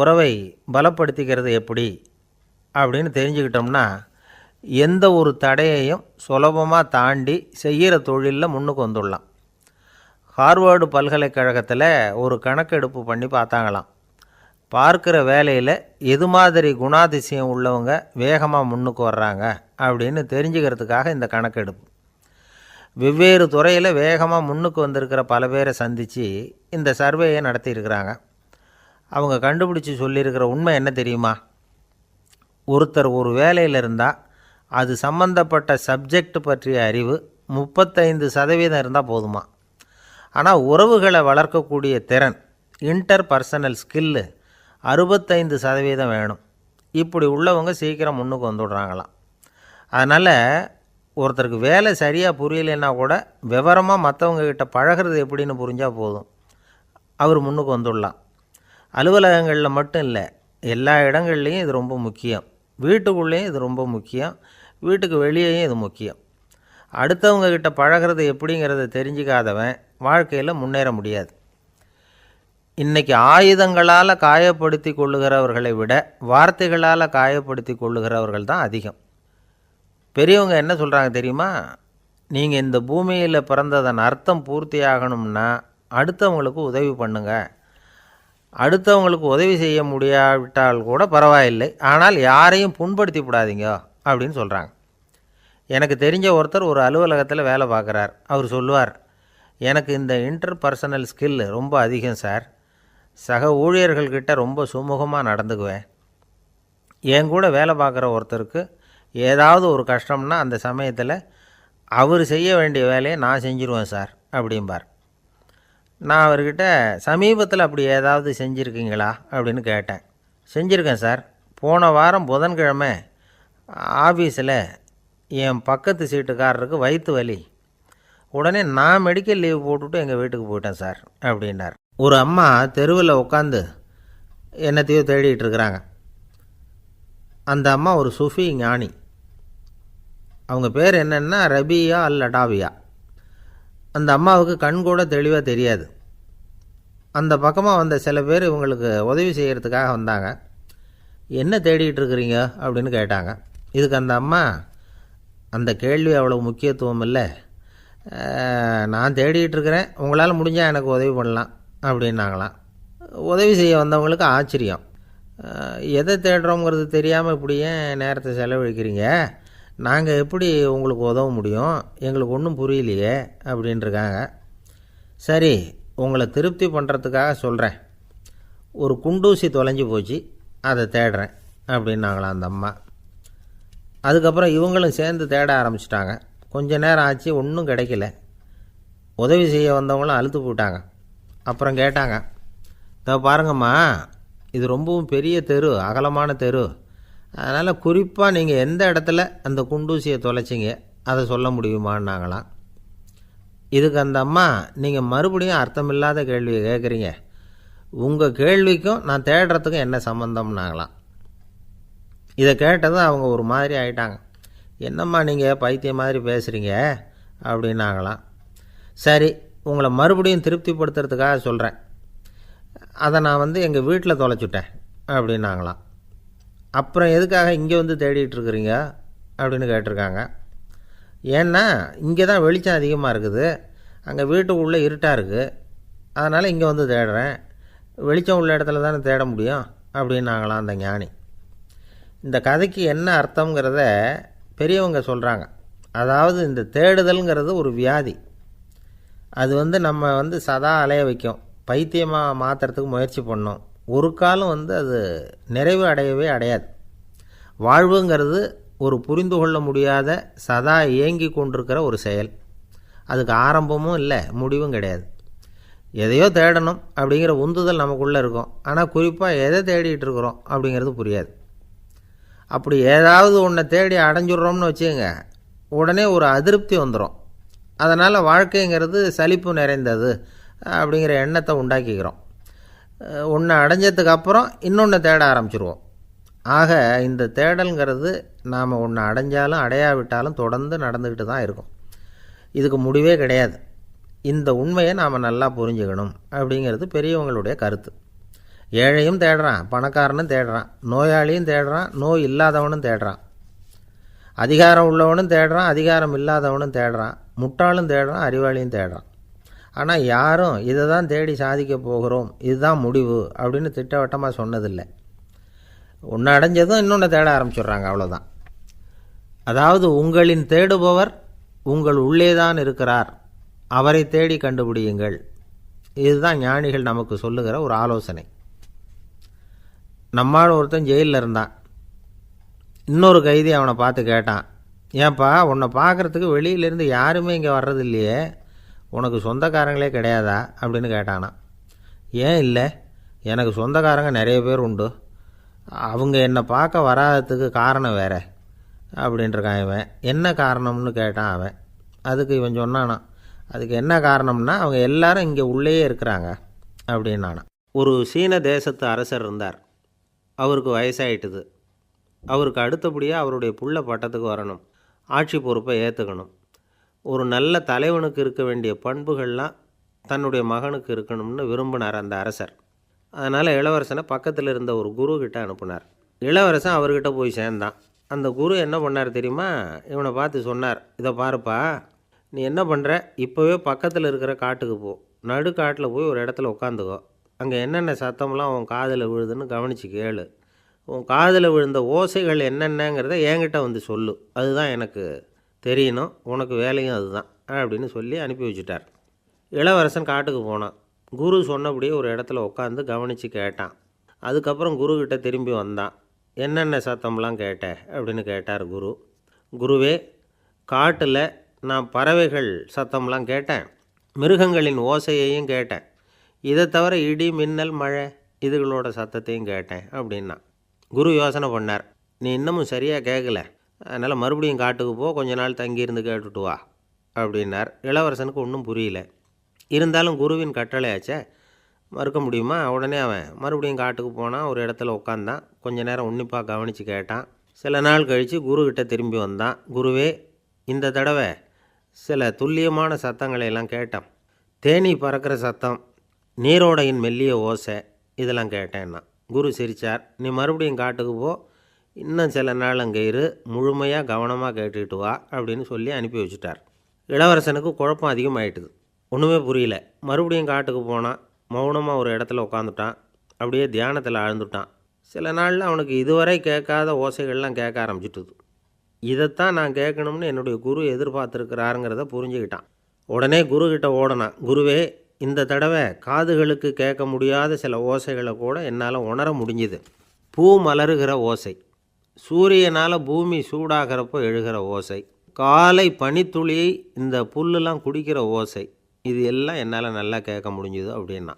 உறவை பலப்படுத்திக்கிறது எப்படி அப்படின்னு தெரிஞ்சுக்கிட்டோம்னா எந்த ஒரு தடையையும் சுலபமாக தாண்டி செய்கிற தொழிலில் முன்னுக்கு வந்துடலாம். ஹார்வர்டு பல்கலைக்கழகத்தில் ஒரு கணக்கெடுப்பு பண்ணி பார்த்தாங்களாம். பார்க்குற வேலையில் எது மாதிரி குணாதிசயம் உள்ளவங்க வேகமாக முன்னுக்கு வர்றாங்க அப்படின்னு தெரிஞ்சுக்கிறதுக்காக இந்த கணக்கெடுப்பு. வெவ்வேறு துறையில் வேகமாக முன்னுக்கு வந்திருக்கிற பல பேரை சந்தித்து இந்த சர்வேயை நடத்தியிருக்கிறாங்க. அவங்க கண்டுபிடிச்சி சொல்லியிருக்கிற உண்மை என்ன தெரியுமா? ஒருத்தர் ஒரு வேலையில் இருந்தால் அது சம்பந்தப்பட்ட சப்ஜெக்ட் பற்றிய அறிவு 35% இருந்தால் போதுமா. ஆனால் உறவுகளை வளர்க்கக்கூடிய திறன், இன்டர் பர்சனல் ஸ்கில்லு 65% வேணும். இப்படி உள்ளவங்க சீக்கிரம் முன்னுக்கு வந்துடுறாங்களாம். அதனால் ஒருத்தருக்கு வேலை சரியாக புரியலைன்னா கூட விவரமாக மற்றவங்கக்கிட்ட பழகிறது எப்படின்னு புரிஞ்சால் போதும், அவர் முன்னுக்கு வந்துடலாம். அலுவலகங்களில் மட்டும் இல்லை, எல்லா இடங்கள்லேயும் இது ரொம்ப முக்கியம். வீட்டுக்குள்ளேயும் இது ரொம்ப முக்கியம், வீட்டுக்கு வெளியேயும் இது முக்கியம். அடுத்தவங்கக்கிட்ட பழகிறது எப்படிங்கிறத தெரிஞ்சிக்காதவன் வாழ்க்கையில் முன்னேற முடியாது. இன்றைக்கி ஆயுதங்களால் காயப்படுத்தி கொள்ளுகிறவர்களை விட வார்த்தைகளால் காயப்படுத்தி கொள்ளுகிறவர்கள் தான் அதிகம். பெரியவங்க என்ன சொல்கிறாங்க தெரியுமா? நீங்கள் இந்த பூமியில் பிறந்ததன் அர்த்தம் பூர்த்தி ஆகணும்னா அடுத்தவங்களுக்கு உதவி பண்ணுங்க. அடுத்தவங்களுக்கு உதவி செய்ய முடியாவிட்டால் கூட பரவாயில்லை, ஆனால் யாரையும் புண்படுத்தி விடாதீங்க அப்படின்னு சொல்கிறாங்க. எனக்கு தெரிஞ்ச ஒருத்தர் ஒரு அலுவலகத்தில் வேலை பார்க்குறார். அவர் சொல்லுவார், எனக்கு இந்த இன்டர்பர்சனல் ஸ்கில் ரொம்ப அதிகம் சார். சக ஊழியர்கள்கிட்ட ரொம்ப சுமூகமாக நடந்துக்குவேன். என் கூட வேலை பார்க்குற ஒருத்தருக்கு ஏதாவது ஒரு கஷ்டம்னா அந்த சமயத்தில் அவர் செய்ய வேண்டிய வேலையை நான் செஞ்சுருவேன் சார் அப்படிம்பார். நான் அவர்கிட்ட சமீபத்தில் அப்படி ஏதாவது செஞ்சுருக்கீங்களா அப்படின்னு கேட்டேன். செஞ்சுருக்கேன் சார். போன வாரம் புதன்கிழமை ஆஃபீஸில் என் பக்கத்து சீட்டுக்காரருக்கு வயிற்று வலி. உடனே நான் மெடிக்கல் லீவ் போட்டுவிட்டு எங்கள் வீட்டுக்கு போயிட்டேன் சார் அப்படின்னார். ஒரு அம்மா தெருவில் உட்காந்து என்னத்தையோ தேடிட்டு இருக்கிறாங்க. அந்த அம்மா ஒரு சூஃபி ஞானி. அவங்க பேர் என்னென்னா ரபியா அல் அடாவியா. அந்த அம்மாவுக்கு கண் கூட தெளிவாக தெரியாது. அந்த பக்கமாக வந்த சில பேர் இவங்களுக்கு உதவி செய்கிறதுக்காக வந்தாங்க. என்ன தேடிகிட்டு இருக்கிறீங்க அப்படின்னு கேட்டாங்க. இதுக்கு அந்த அம்மா, அந்த கேள்வி அவ்வளோ முக்கியத்துவம் இல்லை, நான் தேடிகிட்டு இருக்கிறேன், உங்களால் முடிஞ்சால் எனக்கு உதவி பண்ணலாம் அப்படின்னாங்களாம். உதவி செய்ய வந்தவங்களுக்கு ஆச்சரியம். எதை தேடுறோங்கிறது தெரியாமல் இப்படி ஏன் நேரத்தை செலவழிக்கிறீங்க? நாங்கள் எப்படி உங்களுக்கு உதவ முடியும்? எங்களுக்கு ஒன்றும் புரியலையே அப்படின்ட்டுருக்காங்க. சரி, உங்களை திருப்தி பண்ணுறதுக்காக சொல்கிறேன். ஒரு குண்டூசி தொலைஞ்சி போச்சு, அதை தேடுறேன் அப்படின்னாங்களாம் அந்த அம்மா. அதுக்கப்புறம் இவங்களும் சேர்ந்து தேட ஆரம்பிச்சிட்டாங்க. கொஞ்ச நேரம் ஆச்சு, ஒன்றும் கிடைக்கல. உதவி செய்ய வந்தவங்களும் அழுத்து போட்டாங்க. அப்புறம் கேட்டாங்க, இதை பாருங்கம்மா, இது ரொம்பவும் பெரிய தெரு, அகலமான தெரு, அதனால் குறிப்பாக நீங்கள் எந்த இடத்துல அந்த குண்டூசியை தொலைச்சிங்க அதை சொல்ல முடியுமான்னாங்களாம். இதுக்கு அந்த அம்மா, நீங்கள் மறுபடியும் அர்த்தமில்லாத கேள்வியை கேட்குறீங்க, உங்கள் கேள்விக்கும் நான் தேடுறதுக்கும் என்ன சம்மந்தம்னாங்களாம். இதை கேட்டதும் அவங்க ஒரு மாதிரி ஆகிட்டாங்க. என்னம்மா நீங்கள் பைத்தியம் மாதிரி பேசுகிறீங்க அப்படின்னாங்களாம். சரி, உங்களை மறுபடியும் திருப்திப்படுத்துறதுக்காக சொல்கிறேன், அதை நான் எங்கள் வீட்டில் தொலைச்சுட்டேன் அப்படின்னாங்களாம். அப்புறம் எதுக்காக இங்கே வந்து தேடிட்டு இருக்கிறீங்க அப்படின்னு கேட்டிருக்காங்க. ஏன்னா இங்கே தான் வெளிச்சம் அதிகமாக இருக்குது, அங்கே வீட்டுக்குள்ளே இருட்டாக இருக்குது, அதனால் இங்கே வந்து தேடுறேன். வெளிச்சம் உள்ள இடத்துல தானே தேட முடியும் அப்படின்னாங்களாம் அந்த ஞானி. இந்த கதைக்கு என்ன அர்த்தங்கிறத பெரியவங்க சொல்கிறாங்க. அதாவது இந்த தேடுதல்ங்கிறது ஒரு வியாதி. அது நம்ம சதா அலைய வைக்கும், பைத்தியமாக மாற்றுறதுக்கு முயற்சி பண்ணோம். ஒரு காலம் அது நிறைவு அடையவே அடையாது. வாழ்வுங்கிறது ஒரு புரிந்து கொள்ள முடியாத, சதா இயங்கி கொண்டிருக்கிற ஒரு செயல். அதுக்கு ஆரம்பமும் இல்லை, முடிவும் கிடையாது. எதையோ தேடணும் அப்படிங்கிற உந்துதல் நமக்குள்ளே இருக்கும், ஆனால் குறிப்பாக எதை தேடிட்டு இருக்கிறோம் அப்படிங்கிறது புரியாது. அப்படி ஏதாவது ஒன்றை தேடி அடைஞ்சிட்றோம்னு வச்சுக்கோங்க, உடனே ஒரு அதிருப்தி வந்துடும். அதனால் வாழ்க்கைங்கிறது சலிப்பு நிறைந்தது அப்படிங்கிற எண்ணத்தை உண்டாக்கிக்கிறோம். ஒன்று அடைஞ்சதுக்கு அப்புறம் இன்னொன்று தேட ஆரம்பிச்சிருவோம். ஆக இந்த தேடல்ங்கிறது நாம் ஒன்று அடைஞ்சாலும் அடையாவிட்டாலும் தொடர்ந்து நடந்துக்கிட்டு தான் இருக்கும். இதுக்கு முடிவே கிடையாது. இந்த உண்மையை நாம் நல்லா புரிஞ்சுக்கணும் அப்படிங்கிறது பெரியவங்களுடைய கருத்து. ஏழையும் தேடுறான், பணக்காரனும் தேடுறான், நோயாளியும் தேடுறான், நோய் இல்லாதவனும் தேடுறான், அதிகாரம் உள்ளவனும் தேடுறான், அதிகாரம் இல்லாதவனும் தேடுறான், முட்டாளும் தேடுறான், அறிவாளியும் தேடுறான். ஆனால் யாரும் இதை தான் தேடி சாதிக்க போகிறோம், இதுதான் முடிவு அப்படின்னு திட்டவட்டமாக சொன்னதில்லை. ஒன்று அடைஞ்சதும் இன்னொன்று தேட ஆரம்பிச்சிடுறாங்க, அவ்வளோதான். அதாவது உங்களின் தேடுபவர் உங்கள் உள்ளே தான் இருக்கிறார், அவரை தேடி கண்டுபிடியுங்கள். இதுதான் ஞானிகள் நமக்கு சொல்லுகிற ஒரு ஆலோசனை. நம்மால் ஒருத்தன் ஜெயிலில் இருந்தான். இன்னொரு கைதி அவனை பார்த்து கேட்டான், ஏன்பா உன்னை பார்க்குறதுக்கு வெளியிலேருந்து யாருமே இங்கே வர்றது இல்லையே, உனக்கு சொந்தக்காரங்களே கிடையாதா அப்படின்னு கேட்டானா. ஏன் இல்லை, எனக்கு சொந்தக்காரங்க நிறைய பேர் உண்டு, அவங்க என்னை பார்க்க வராததுக்கு காரணம் வேறு. அப்படின்ட்டுருக்கான் இவன். என்ன காரணம்னு கேட்டான் அவன். அதுக்கு இவன் சொன்னானா, அதுக்கு என்ன காரணம்னா அவங்க எல்லாரும் இங்கே உள்ளேயே இருக்கிறாங்க அப்படின்னானா. ஒரு சீன தேசத்து அரசர் இருந்தார். அவருக்கு வயசாயிட்டுது. அவருக்கு அடுத்தபடியாக அவருடைய புள்ள பட்டத்துக்கு வரணும், ஆட்சி பொறுப்பை ஏற்றுக்கணும். ஒரு நல்ல தலைவனுக்கு இருக்க வேண்டிய பண்புகள்லாம் தன்னுடைய மகனுக்கு இருக்கணும்னு விரும்பினார் அந்த அரசர். அதனால் இளவரசனை பக்கத்தில் இருந்த ஒரு குரு கிட்ட அனுப்புனார். இளவரசன் அவர்கிட்ட போய் சேர்ந்தான். அந்த குரு என்ன பண்ணார் தெரியுமா, இவனை பார்த்து சொன்னார், இதை பாருப்பா, நீ என்ன பண்ணுற, இப்போவே பக்கத்தில் இருக்கிற காட்டுக்கு போ, நடு காட்டில் போய் ஒரு இடத்துல உட்காந்துக்கோ, அங்கே என்னென்ன சத்தம்லாம் உன் காதில் விழுதுன்னு கவனித்து கேளு, உன் காதில் விழுந்த ஓசைகள் என்னென்னங்கிறத என்கிட்ட வந்து சொல்லு, அதுதான் எனக்கு தெரியணும், உனக்கு வேலையும் அதுதான் அப்படின்னு சொல்லி அனுப்பி வச்சுட்டார். இளவரசன் காட்டுக்கு போனான். குரு சொன்னபடியே ஒரு இடத்துல உட்காந்து கவனித்து கேட்டான். அதுக்கப்புறம் குருக்கிட்ட திரும்பி வந்தான். என்னென்ன சத்தம்லாம் கேட்ட அப்படின்னு கேட்டார் குரு. குருவே, காட்டில் நான் பறவைகள் சத்தம்லாம் கேட்டேன், மிருகங்களின் ஓசையையும் கேட்டேன், இதை தவிர இடி மின்னல் மழை இதுகளோட சத்தத்தையும் கேட்டேன் அப்படின்னா. குரு யோசனை பண்ணார், நீ இன்னமும் சரியாக கேட்கல, அதனால் மறுபடியும் காட்டுக்கு போ, கொஞ்ச நாள் தங்கியிருந்து கேட்டுட்டு வா அப்படின்னார். இளவரசனுக்கு ஒன்றும் புரியல. இருந்தாலும் குருவின் கட்டளையாச்சே, மறுக்க முடியுமா? உடனே அவன் மறுபடியும் காட்டுக்கு போனான். ஒரு இடத்துல உட்காந்தான். கொஞ்ச நேரம் உன்னிப்பாக கவனித்து கேட்டான். சில நாள் கழித்து குருக்கிட்ட திரும்பி வந்தான். குருவே, இந்த தடவை சில துல்லியமான சத்தங்களை எல்லாம் கேட்டான். தேனீ பறக்கிற சத்தம், நீரோடையின் மெல்லிய ஓசை, இதெல்லாம் கேட்டேன்னா. குரு சிரித்தார். நீ மறுபடியும் காட்டுக்கு போ, இன்னும் சில நாள் அங்கே இரு, முழுமையாக கவனமாக கேட்டுக்கிட்டு வா அப்படின்னு சொல்லி அனுப்பி வச்சுட்டார். இளவரசனுக்கு குழப்பம் அதிகமாயிட்டுது. ஒன்றுமே புரியல. மறுபடியும் காட்டுக்கு போனான். மௌனமாக ஒரு இடத்துல உட்காந்துட்டான். அப்படியே தியானத்தில் ஆழ்ந்துட்டான். சில நாளில் அவனுக்கு இதுவரை கேட்காத ஓசைகள்லாம் கேட்க ஆரம்பிச்சிட்டுது. இதைத்தான் நான் கேட்கணும்னு என்னுடைய குரு எதிர்பார்த்துருக்கிறாருங்கிறத புரிஞ்சுக்கிட்டான். உடனே குருக்கிட்ட ஓடனான். குருவே, இந்த தடவை காதுகளுக்கு கேட்க முடியாத சில ஓசைகளை கூட என்னால் உணர முடிஞ்சுது. பூ மலருகிற ஓசை, சூரியனால் பூமி சூடாகிறப்போ எழுகிற ஓசை, காலை பனித்துளியை இந்த புல்லுலாம் குடிக்கிற ஓசை, இது எல்லாம் என்னால் நல்லா கேட்க முடிஞ்சுது அப்படின்னா.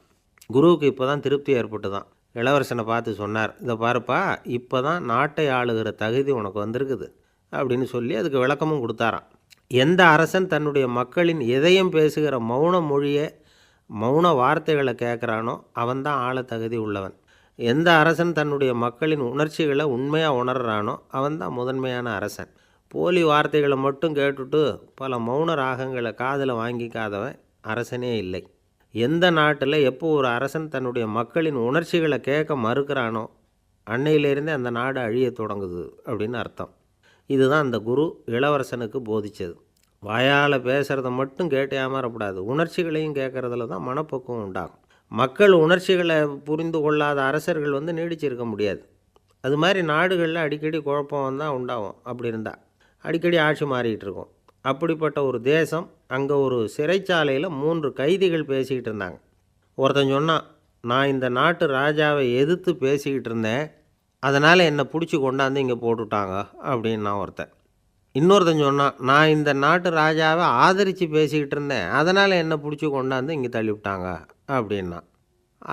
குருவுக்கு இப்போ தான் திருப்தி ஏற்பட்டு தான். இளவரசனை பார்த்து சொன்னார், இதை பாருப்பா, இப்போ தான் நாட்டை ஆளுகிற தகுதி உனக்கு வந்திருக்குது அப்படின்னு சொல்லி அதுக்கு விளக்கமும் கொடுத்தாராம். எந்த அரசன் தன்னுடைய மக்களின் இதயம் பேசுகிற மௌன மொழியை, மௌன வார்த்தைகளை கேட்குறானோ அவன்தான் ஆள தகுதி உள்ளவன். எந்த அரசன் தன்னுடைய மக்களின் உணர்ச்சிகளை உண்மையாக உணர்றானோ அவன்தான் முதன்மையான அரசன். போலி வார்த்தைகளை மட்டும் கேட்டுட்டு பல மௌன ராகங்களை காதில் வாங்கிக்காதவன் அரசனே இல்லை. எந்த நாட்டில் எப்போ ஒரு அரசன் தன்னுடைய மக்களின் உணர்ச்சிகளை கேட்க மறுக்கிறானோ அன்னையிலேருந்தே அந்த நாடு அழிய தொடங்குது அப்படின்னு அர்த்தம். இதுதான் அந்த குரு இளவரசனுக்கு போதித்தது. வாயால் பேசுகிறத மட்டும் கேட்டு ஏமாறக்கூடாது, உணர்ச்சிகளையும் கேட்குறதுல தான் மனப்பக்குவம் உண்டாகும். மக்கள் உணர்ச்சிகளை புரிந்து கொள்ளாத அரசர்கள் நீடிச்சிருக்க முடியாது. அது மாதிரி நாடுகளில் அடிக்கடி குழப்பம் தான் உண்டாகும். அப்படி இருந்தால் அடிக்கடி ஆட்சி மாறிக்கிட்டு இருக்கும். அப்படிப்பட்ட ஒரு தேசம், அங்கே ஒரு சிறைச்சாலையில் 3 கைதிகள் பேசிக்கிட்டு இருந்தாங்க. ஒருத்தன் சொன்னான், நான் இந்த நாட்டு ராஜாவை எதிர்த்து பேசிக்கிட்டு இருந்தேன், அதனால் என்னை பிடிச்சி கொண்டாந்து இங்கே போட்டுவிட்டாங்க அப்படின்னா ஒருத்தன். இன்னொருத்தன் சொன்னான், நான் இந்த நாட்டு ராஜாவை ஆதரித்து பேசிக்கிட்டு இருந்தேன், அதனால் என்னை பிடிச்சி கொண்டாந்து இங்கே தள்ளிவிட்டாங்க அப்படின்னா.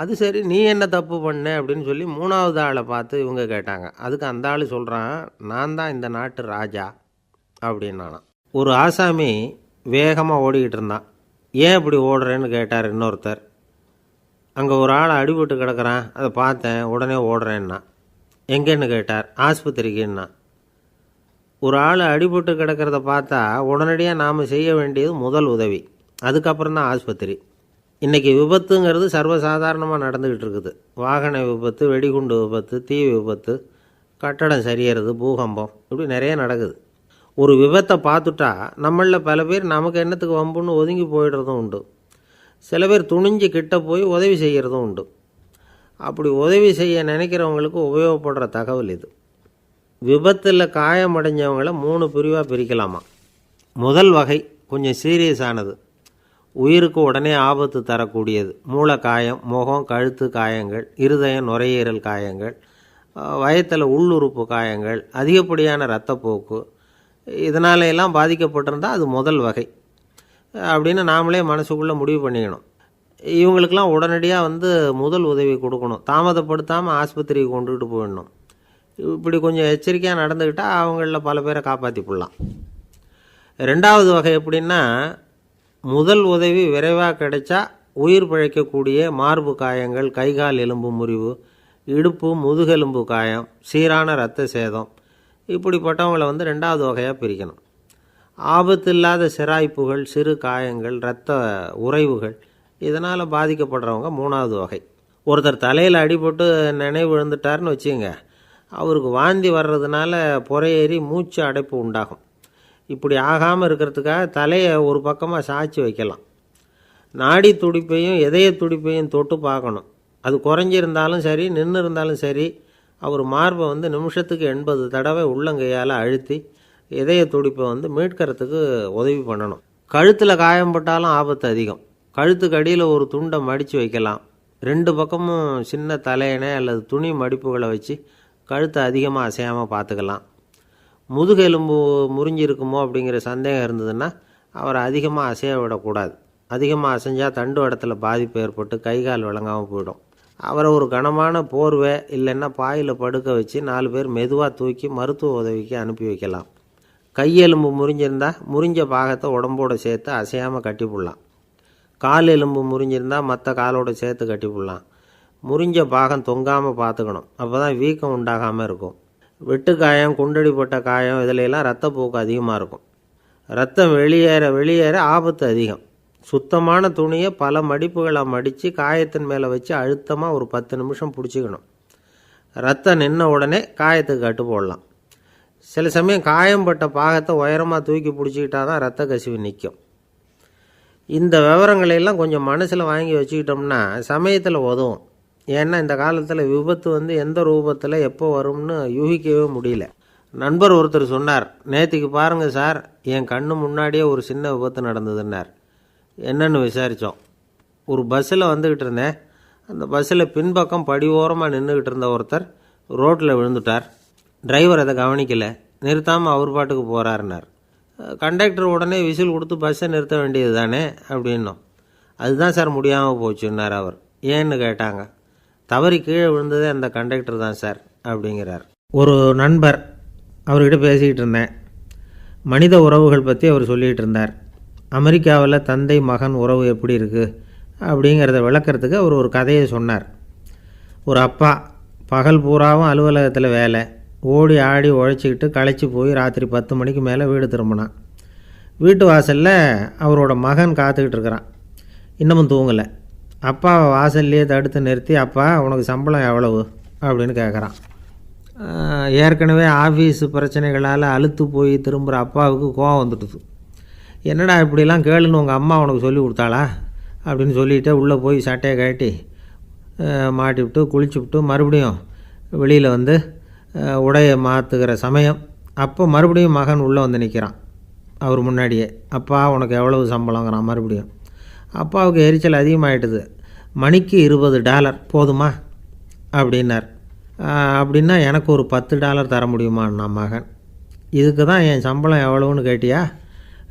அது சரி, நீ என்ன தப்பு பண்ண அப்படின்னு சொல்லி 3வது ஆளை பார்த்து இவங்க கேட்டாங்க. அதுக்கு அந்த ஆள் சொல்கிறான், நான் தான் இந்த நாட்டு ராஜா அப்படின்னானா. ஒரு ஆசாமி வேகமாக ஓடிக்கிட்டு இருந்தான். ஏன் இப்படி ஓடுறேன்னு கேட்டார் இன்னொருத்தர். அங்கே ஒரு ஆள் அடிபட்டு கிடக்கிறான், அதை பார்த்தேன், உடனே ஓடுறேன்னா. எங்கேன்னு கேட்டார். ஆஸ்பத்திரிக்குன்னா. ஒரு ஆள் அடிபட்டு கிடக்கிறத பார்த்தா உடனடியாக நாம் செய்ய வேண்டியது முதல் உதவி, அதுக்கப்புறம் தான் ஆஸ்பத்திரி. இன்றைக்கி விபத்துங்கிறது சர்வசாதாரணமாக நடந்துக்கிட்டு இருக்குது. வாகன விபத்து, வெடிகுண்டு விபத்து, தீ விபத்து, கட்டடம் சரியறது, பூகம்பம், இப்படி நிறைய நடக்குது. ஒரு விபத்தை பார்த்துட்டா நம்மளில் பல பேர் நமக்கு என்னத்துக்கு வம்புன்னு ஒதுங்கி போயிடுறதும் உண்டு. சில பேர் துணிஞ்சு கிட்ட போய் உதவி செய்கிறதும் உண்டு. அப்படி உதவி செய்ய நினைக்கிறவங்களுக்கு உபயோகப்படுற தகவல் இது. விபத்தில் காயமடைஞ்சவங்களை 3 பிரிவாக பிரிக்கலாமா. முதல் வகை கொஞ்சம் சீரியஸானது, உயிருக்கு உடனே ஆபத்து தரக்கூடியது. மூளை காயம், முகம், கழுத்து காயங்கள், இருதயம், நுரையீரல் காயங்கள், வயத்தில் உள்ளுறுப்பு காயங்கள், அதிகப்படியான இரத்தப்போக்கு, இதனால எல்லாம் பாதிக்கப்பட்டிருந்தால் அது முதல் வகை அப்படின்னு நாமளே மனசுக்குள்ளே முடிவு பண்ணிக்கணும். இவங்களுக்கெல்லாம் உடனடியாக முதல் உதவி கொடுக்கணும். தாமதப்படுத்தாமல் ஆஸ்பத்திரிக்கு கொண்டுகிட்டு போயிடணும். இப்படி கொஞ்சம் எச்சரிக்கையாக நடந்துக்கிட்டால் அவங்களில் பல பேரை காப்பாற்றிப்பிடலாம். ரெண்டாவது வகை எப்படின்னா, முதல் உதவி விரைவாக கிடைச்சா உயிர் பிழைக்கக்கூடிய மார்பு காயங்கள், கைகால் எலும்பு முறிவு, இடுப்பு முதுகெலும்பு காயம், சீரான இரத்த சேதம், இப்படிப்பட்டவங்களை வந்து ரெண்டாவது வகையாக பிரிக்கணும். ஆபத்தில்லாத சிராய்ப்புகள், சிறு காயங்கள், இரத்த உறைவுகள், இதனால் பாதிக்கப்படுறவங்க மூணாவது வகை. ஒருத்தர் தலையில் அடிபட்டு நினைவு விழுந்துட்டார்னு வச்சுங்க, அவருக்கு வாந்தி வர்றதுனால புறையேறி மூச்சு அடைப்பு உண்டாகும். இப்படி ஆகாமல் இருக்கிறதுக்காக தலையை ஒரு பக்கமாக சாய்ச்சி வைக்கலாம். நாடி துடிப்பையும் இதய துடிப்பையும் தொட்டு பார்க்கணும். அது குறைஞ்சிருந்தாலும் சரி, நின்று இருந்தாலும் சரி, அவர் மார்பை வந்து நிமிஷத்துக்கு 80 தடவை உள்ளங்கையால் அழுத்தி இதய துடிப்பை வந்து மீட்கிறதுக்கு உதவி பண்ணணும். கழுத்தில் காயம்பட்டாலும் ஆபத்து அதிகம். கழுத்துக்கு அடியில் ஒரு துண்டை மடித்து வைக்கலாம். 2 பக்கமும் சின்ன தலையணை அல்லது துணி மடிப்புகளை வச்சு கழுத்தை அதிகமாக அசையாமல் பார்த்துக்கலாம். முதுகெலும்பு முறிஞ்சிருக்குமோ அப்படிங்கிற சந்தேகம் இருந்ததுன்னா அவரை அதிகமாக அசைய விடக்கூடாது. அதிகமாக அசைஞ்சால் தண்டு இடத்துல பாதிப்பு ஏற்பட்டு கைகால் விளங்காமல் போயிடும். அவரை ஒரு கனமான போர்வை இல்லைன்னா பாயில் படுக்க வச்சு 4 பேர் மெதுவாக தூக்கி மருத்துவ உதவிக்கு அனுப்பி வைக்கலாம். கையெலும்பு முறிஞ்சிருந்தால் முறிஞ்ச பாகத்தை உடம்போடு சேர்த்து அசையாமல் கட்டி போடலாம். கால் எலும்பு முறிஞ்சிருந்தால் மற்ற காலோடு சேர்த்து கட்டி போடலாம். முறிஞ்ச பாகம் தொங்காமல் பார்த்துக்கணும். அப்போ தான் வீக்கம் உண்டாகாமல் இருக்கும். வெட்டு காயம், குண்டடிப்பட்ட காயம், இதிலெல்லாம் ரத்தப்போக்கு அதிகமாக இருக்கும். ரத்தம் வெளியேற ஆபத்து அதிகம். சுத்தமான துணியை பல மடிப்புகளை மடித்து காயத்தின் மேலே வச்சு அழுத்தமாக ஒரு 10 நிமிஷம் பிடிச்சிக்கணும். ரத்தம் நின்ன உடனே காயத்துக்கு கட்டு போடலாம். சில சமயம் காயம்பட்ட பாகத்தை உயரமாக தூக்கி பிடிச்சிக்கிட்டா தான் ரத்த கசிவு நிற்கும். இந்த விவரங்களையெல்லாம் கொஞ்சம் மனசில் வாங்கி வச்சுக்கிட்டோம்னா சமயத்தில் உதவும். ஏன்னா இந்த காலத்தில் விபத்து வந்து எந்த ரூபத்தில் எப்போ வரும்னு யூகிக்கவே முடியல. நண்பர் ஒருத்தர் சொன்னார், நேற்றுக்கு பாருங்கள் சார், என் கண்ணு முன்னாடியே ஒரு சின்ன விபத்து நடந்ததுன்னார். என்னன்னு விசாரித்தோம். ஒரு பஸ்ஸில் வந்துக்கிட்டு இருந்தேன். அந்த பஸ்ஸில் பின்பக்கம் படி ஓரமாக நின்றுக்கிட்டு இருந்த ஒருத்தர் ரோட்டில் விழுந்துட்டார். டிரைவர் அதை கவனிக்கலை, நிறுத்தாமல் அவர் பாட்டுக்கு போகிறாருன்னார். கண்டக்டர் உடனே விசில் கொடுத்து பஸ்ஸை நிறுத்த வேண்டியது தானே அப்படின்னோம். அதுதான் சார் முடியாமல் போச்சுன்னார் அவர். ஏன்னு கேட்டாங்க. தவறி கீழே விழுந்ததே அந்த கண்டக்டர் தான் சார் அப்படிங்கிறார். ஒரு நண்பர், அவர்கிட்ட பேசிக்கிட்டு இருந்தேன். மனித உறவுகள் பற்றி அவர் சொல்லிகிட்டு இருந்தார். அமெரிக்காவில் தந்தை மகன் உறவு எப்படி இருக்குது அப்படிங்கிறத விளக்கிறதுக்கு அவர் ஒரு கதையை சொன்னார். ஒரு அப்பா பகல் பூராவும் அலுவலகத்தில் வேலை, ஓடி ஆடி உழைச்சிக்கிட்டு களைச்சி போய் ராத்திரி 10 மணிக்கு மேலே வீடு திரும்பினான். வீட்டு வாசலில் அவரோட மகன் காத்துக்கிட்டு இருக்கிறான். இன்னமும் தூங்கலை. அப்பாவை வாசல்லையே தடுத்து நிறுத்தி, அப்பா உனக்கு சம்பளம் எவ்வளவு அப்படின்னு கேட்குறான். ஏற்கனவே ஆஃபீஸு பிரச்சனைகளால் அலுத்து போய் திரும்புகிற அப்பாவுக்கு கோவம் வந்துடுது. என்னடா இப்படிலாம் கேளுன்னு உங்கள் அம்மா உனக்கு சொல்லி கொடுத்தாளா அப்படின்னு சொல்லிவிட்டு உள்ளே போய் சட்டையை கட்டி மாட்டிவிட்டு குளிச்சுவிட்டு மறுபடியும் வெளியில் வந்து உடையை மாற்றுகிற சமயம் அப்போ மறுபடியும் மகன் உள்ளே வந்து நிற்கிறான் அவர் முன்னாடியே. அப்பா உனக்கு எவ்வளவு சம்பளங்கிறான் மறுபடியும். அப்பாவுக்கு எரிச்சல் அதிகமாகிட்டுது. மணிக்கு $20 போதுமா அப்படின்னார். அப்படின்னா எனக்கு ஒரு $10 தர முடியுமான்னா மகன். இதுக்கு தான் என் சம்பளம் எவ்வளவுன்னு கேட்டியா?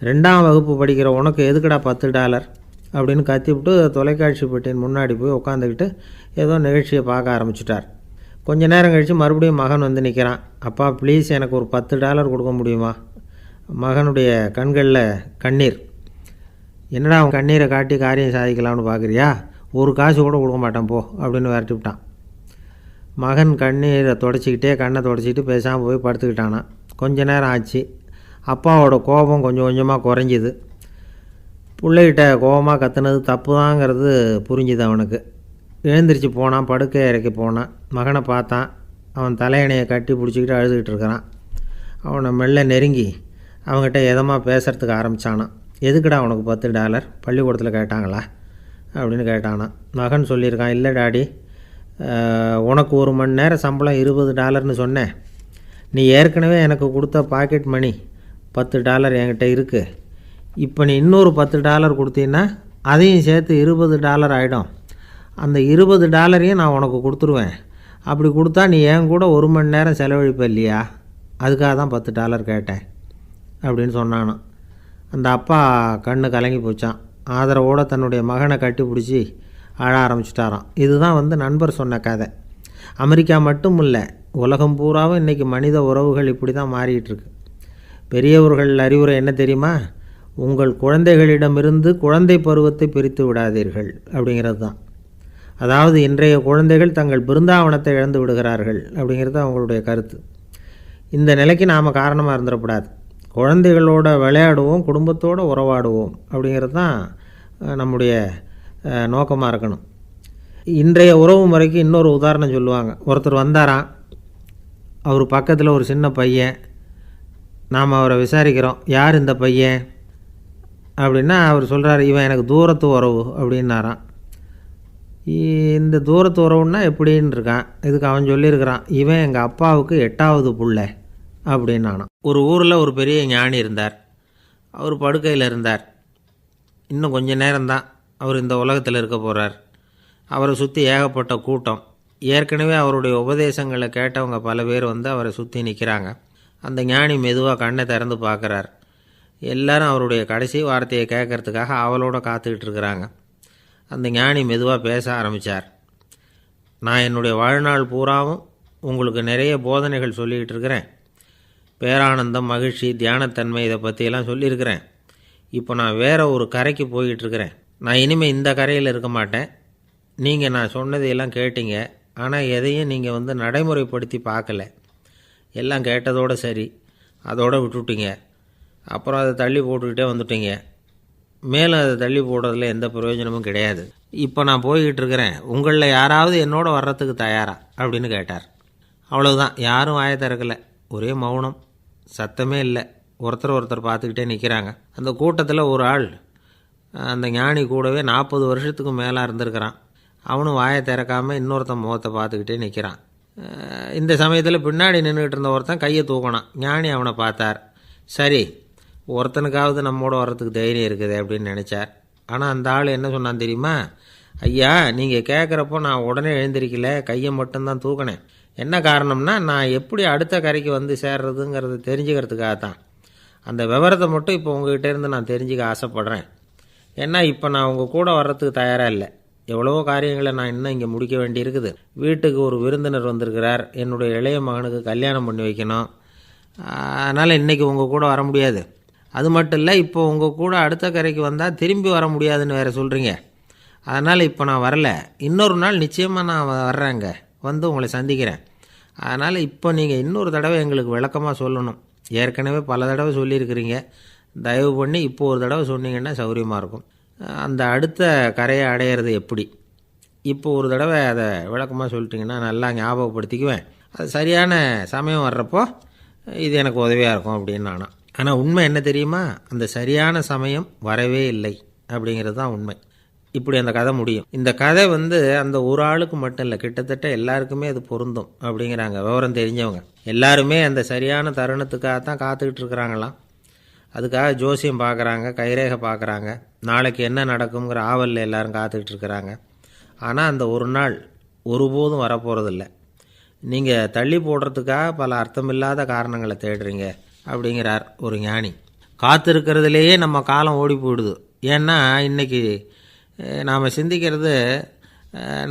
2ஆம் வகுப்பு படிக்கிற உனக்கு எதுக்குடா $10 அப்படின்னு கத்திவிட்டு தொலைக்காட்சி பெட்டியின் முன்னாடி போய் உட்காந்துக்கிட்டு ஏதோ நிகழ்ச்சியை பார்க்க ஆரம்பிச்சிட்டார். கொஞ்ச நேரம் கழித்து மறுபடியும் மகன் வந்து நிற்கிறான். அப்பா ப்ளீஸ் எனக்கு ஒரு $10 கொடுக்க முடியுமா? மகனுடைய கண்களில் கண்ணீர். என்னடா அவன் கண்ணீரை காட்டி காரியம் சாதிக்கலாம்னு பார்க்குறியா? ஒரு காசு கூட கொடுக்க மாட்டான் போ அப்படின்னு விரட்டி விட்டான். மகன் கண்ணீரை தொடச்சிக்கிட்டே கண்ணை தொடச்சிக்கிட்டு பேசாமல் போய் படுத்துக்கிட்டானான். கொஞ்ச நேரம் ஆச்சு. அப்பாவோட கோபம் கொஞ்சம் கொஞ்சமாக குறைஞ்சிது. பிள்ளைகிட்ட கோபமாக கத்துனது தப்பு தாங்கிறது புரிஞ்சுது அவனுக்கு. எழுந்திரிச்சு போனான், படுக்கை இறக்கி போனான். மகனை பார்த்தான். அவன் தலையணையை கட்டி பிடிச்சிக்கிட்டு அழுதுகிட்டு இருக்கிறான். அவனை மெல்ல நெருங்கி அவங்ககிட்ட எதமாக பேசுகிறதுக்கு ஆரம்பித்தானான். எதுக்குடா உனக்கு $10 பள்ளிக்கூடத்தில் கேட்டாங்களா அப்படின்னு கேட்டானான். மகன் சொல்லியிருக்கான், இல்லை டாடி, உனக்கு 1 மணி நேரம் சம்பளம் $20ன்னு சொன்னேன். நீ ஏற்கனவே எனக்கு கொடுத்த பாக்கெட் மணி $10 என்கிட்ட இருக்குது. இப்போ நீ இன்னொரு $10 கொடுத்தீங்கன்னா அதையும் சேர்த்து $20 ஆகிடும். அந்த $20 நான் உனக்கு கொடுத்துருவேன். அப்படி கொடுத்தா நீ என் கூட 1 மணி நேரம் செலவழிப்ப இல்லையா? அதுக்காக தான் $10 கேட்டேன் அப்படின்னு சொன்னானான். அந்த அப்பா கண்ணு கலங்கி போச்சான். ஆதரவோடு தன்னுடைய மகனை கட்டி பிடிச்சி அழ ஆரம்பிச்சிட்டாராம். இதுதான் நண்பர் சொன்ன கதை. அமெரிக்கா மட்டும் இல்லை, உலகம் பூராவும் இன்றைக்கி மனித உறவுகள் இப்படி தான் மாறிட்டுருக்கு. பெரியவர்கள் அறிவுரை என்ன தெரியுமா? உங்கள் குழந்தைகளிடமிருந்து குழந்தை பருவத்தை பிரித்து விடாதீர்கள் அப்படிங்கிறது தான். அதாவது இன்றைய குழந்தைகள் தங்கள் பிருந்தாவனத்தை இழந்து விடுகிறார்கள் அப்படிங்கிறது அவங்களுடைய கருத்து. இந்த நிலைக்கு நாம் காரணமாக இருந்துடக்கூடாது. குழந்தைகளோட விளையாடுவோம், குடும்பத்தோடு உறவாடுவோம் அப்படிங்கிறது தான் நம்முடைய நோக்கமாக இருக்கணும். இன்றைய உறவு முறைக்கு இன்னொரு உதாரணம் சொல்லுவாங்க. ஒருத்தர் வந்தாராம், அவர் பக்கத்தில் ஒரு சின்ன பையன். நாம் அவரை விசாரிக்கிறோம், யார் இந்த பையன் அப்படின்னா அவர் சொல்கிறார், இவன் எனக்கு தூரத்து உறவு அப்படின்னாராம். இந்த தூரத்து உறவுன்னா எப்படின்னு இருக்கான். இதுக்கு அவன் சொல்லியிருக்கிறான், இவன் எங்கள் அப்பாவுக்கு 8வது புள்ள அப்படின்னானான். ஒரு ஊரில் ஒரு பெரிய ஞானி இருந்தார். அவர் படுக்கையில் இருந்தார். இன்னும் கொஞ்சம் நேரம்தான் அவர் இந்த உலகத்தில் இருக்க போகிறார். அவரை சுற்றி ஏகப்பட்ட கூட்டம். ஏற்கனவே அவருடைய உபதேசங்களை கேட்டவங்க பல பேர் வந்து அவரை சுற்றி நிற்கிறாங்க. அந்த ஞானி மெதுவாக கண்ணை திறந்து பார்க்குறார். எல்லாரும் அவருடைய கடைசி வார்த்தையை கேட்கறதுக்காக அவளோட காத்துக்கிட்டு இருக்கிறாங்க. அந்த ஞானி மெதுவாக பேச ஆரம்பித்தார். நான் என்னுடைய வாழ்நாள் பூராவும் உங்களுக்கு நிறைய போதனைகள் சொல்லிக்கிட்டு இருக்கிறேன். பேரானந்தம், மகிழ்ச்சி, தியானத்தன்மை இதை பற்றியெல்லாம் சொல்லியிருக்கிறேன். இப்போ நான் வேறு ஒரு கரைக்கு போய்கிட்டுருக்கிறேன். நான் இனிமேல் இந்த கரையில் இருக்க மாட்டேன். நீங்கள் நான் சொன்னதையெல்லாம் கேட்டீங்க, ஆனால் எதையும் நீங்கள் வந்து நடைமுறைப்படுத்தி பார்க்கல. எல்லாம் கேட்டதோடு சரி, அதோடு விட்டுவிட்டீங்க. அப்புறம் அதை தள்ளி போட்டுக்கிட்டே வந்துட்டீங்க. மேலும் அதை தள்ளி போடுறதுல எந்த பிரயோஜனமும் கிடையாது. இப்போ நான் போய்கிட்டு இருக்கிறேன், உங்களில் யாராவது என்னோட வர்றதுக்கு தயாரா அப்படின்னு கேட்டார். அவ்வளவுதான், யாரும் வாயை திறக்கலை. ஒரே மௌனம், சத்தமே இல்லை. ஒருத்தர் பார்த்துக்கிட்டே நிற்கிறாங்க. அந்த கூட்டத்தில் ஒரு ஆள் அந்த ஞானி கூடவே 40 வருஷத்துக்கு மேலே இருந்திருக்கிறான். அவனும் வாயை திறக்காமல் இன்னொருத்தன் முகத்தை பார்த்துக்கிட்டே நிற்கிறான். இந்த சமயத்தில் பின்னாடி நின்றுக்கிட்டு இருந்த ஒருத்தன் கையை தூக்கினான். ஞானி அவனை பார்த்தார். சரி, ஒருத்தனுக்காவது நம்மோட வர்றதுக்கு தைரியம் இருக்குது அப்படின்னு நினச்சார். ஆனால் அந்த ஆள் என்ன சொன்னான் தெரியுமா? ஐயா, நீங்கள் கேட்குறப்போ நான் உடனே எழுந்திருக்கல, கையை மட்டும்தான் தூக்கினேன். என்ன காரணம்னா, நான் எப்படி அடுத்த கரைக்கு வந்து சேர்றதுங்கிறது தெரிஞ்சுக்கிறதுக்காக தான். அந்த விவரத்தை மட்டும் இப்போ உங்ககிட்ட இருந்து நான் தெரிஞ்சுக்க ஆசைப்பட்றேன். ஏன்னா இப்போ நான் உங்கள் கூட வர்றதுக்கு தயாராக இல்லை. எவ்வளவோ காரியங்களை நான் இன்னும் இங்கே முடிக்க வேண்டி இருக்குது. வீட்டுக்கு ஒரு விருந்தினர் வந்திருக்கிறார். என்னுடைய இளைய மகனுக்கு கல்யாணம் பண்ணி வைக்கணும். அதனால் இன்றைக்கி உங்கள் கூட வர முடியாது. அது மட்டும் இல்லை, இப்போ உங்கள் கூட அடுத்த கரைக்கு வந்தால் திரும்பி வர முடியாதுன்னு வேறு சொல்கிறீங்க. அதனால் இப்போ நான் வரல. இன்னொரு நாள் நிச்சயமாக நான் வர்றேங்க, வந்து உங்களை சந்திக்கிறேன். அதனால் இப்போ நீங்கள் இன்னொரு தடவை எங்களுக்கு விளக்கமாக சொல்லணும். ஏற்கனவே பல தடவை சொல்லியிருக்கிறீங்க. தயவு பண்ணி இப்போ ஒரு தடவை சொன்னீங்கன்னா சௌகரியமாக இருக்கும். அந்த அடுத்த கரையை அடையிறது எப்படி, இப்போ ஒரு தடவை அதை விளக்கமாக சொல்லிட்டிங்கன்னா நல்லா ஞாபகப்படுத்திக்குவேன். அது சரியான சமயம் வர்றப்போ இது எனக்கு உதவியாக இருக்கும் அப்படின்னு நானும். ஆனால் உண்மை என்ன தெரியுமா? அந்த சரியான சமயம் வரவே இல்லை அப்படிங்கிறது தான் உண்மை. இப்படி அந்த கதை முடியும். இந்த கதை வந்து அந்த ஒரு ஆளுக்கு மட்டும் இல்லை, கிட்டத்தட்ட எல்லாருக்குமே அது பொருந்தும் அப்படிங்கிறாங்க விவரம் தெரிஞ்சவங்க. எல்லாருமே அந்த சரியான தருணத்துக்காகத்தான் காத்துக்கிட்டு இருக்கிறாங்களாம். அதுக்காக ஜோசியம் பார்க்குறாங்க, கைரேகை பார்க்குறாங்க, நாளைக்கு என்ன நடக்குங்கிற ஆவலில் எல்லோரும் காத்துக்கிட்டு இருக்கிறாங்க. ஆனால் அந்த ஒரு நாள் ஒருபோதும் வரப்போகிறதில்ல. நீங்கள் தள்ளி போடுறதுக்காக பல அர்த்தமில்லாத காரணங்களை தேடுறீங்க அப்படிங்கிறார் ஒரு ஞானி. காத்திருக்கிறதுலேயே நம்ம காலம் ஓடி போயிடுது. ஏன்னா இன்றைக்கி நாம் சிந்திக்கிறது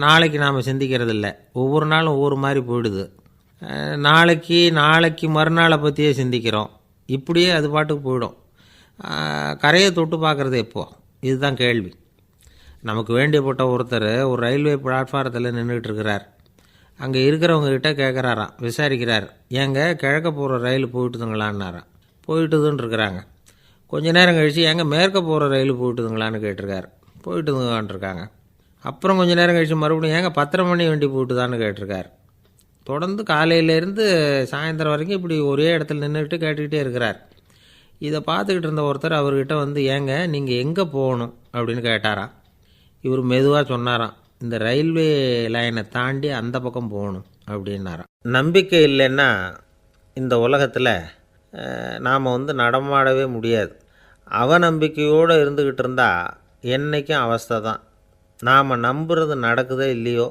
நாளைக்கு நாம் சிந்திக்கிறது இல்லை. ஒவ்வொரு நாளும் ஒவ்வொரு மாதிரி போயிடுது. நாளைக்கு மறுநாளை பற்றியே சிந்திக்கிறோம். இப்படியே அது பாட்டுக்கு போயிடும். கரையை தொட்டு பார்க்குறது எப்போ, இதுதான் கேள்வி. நமக்கு வேண்டியப்பட்ட ஒருத்தர் ஒரு ரயில்வே பிளாட்ஃபாரத்தில் நின்றுட்டு இருக்கிறார். அங்கே இருக்கிறவங்ககிட்ட கேட்குறாராம், விசாரிக்கிறார். ஏங்க கிழக்க போகிற ரயில் போயிட்டுதுங்களான்னாராம். போயிட்டுதுன்னு இருக்கிறாங்க. கொஞ்ச நேரம் கழித்து ஏங்க மேற்க போகிற ரயில் போயிட்டுதுங்களான்னு கேட்டிருக்காரு. போயிட்டுதுங்களான் இருக்காங்க. அப்புறம் கொஞ்சம் நேரம் கழித்து மறுபடியும் ஏங்க 10:30 மணி வண்டி போயிட்டுதான்னு கேட்டிருக்கார். தொடர்ந்து காலையிலேருந்து சாயந்தரம் வரைக்கும் இப்படி ஒரே இடத்துல நின்றுட்டு கேட்டுக்கிட்டே இருக்கிறார். இதை பார்த்துக்கிட்டு இருந்த ஒருத்தர் அவர்கிட்ட வந்து, ஏங்க நீங்கள் எங்கே போகணும் அப்படின்னு கேட்டாராம். இவர் மெதுவாக சொன்னாராம், இந்த ரயில்வே லைனை தாண்டி அந்த பக்கம் போகணும் அப்படின்னாராம். நம்பிக்கை இல்லைன்னா இந்த உலகத்தில் நாம் வந்து நடமாடவே முடியாது. அவநம்பிக்கையோடு இருந்துக்கிட்டு இருந்தால் என்றைக்கும் அவஸ்தை தான். நாம் நம்புறது நடக்குதோ இல்லையோ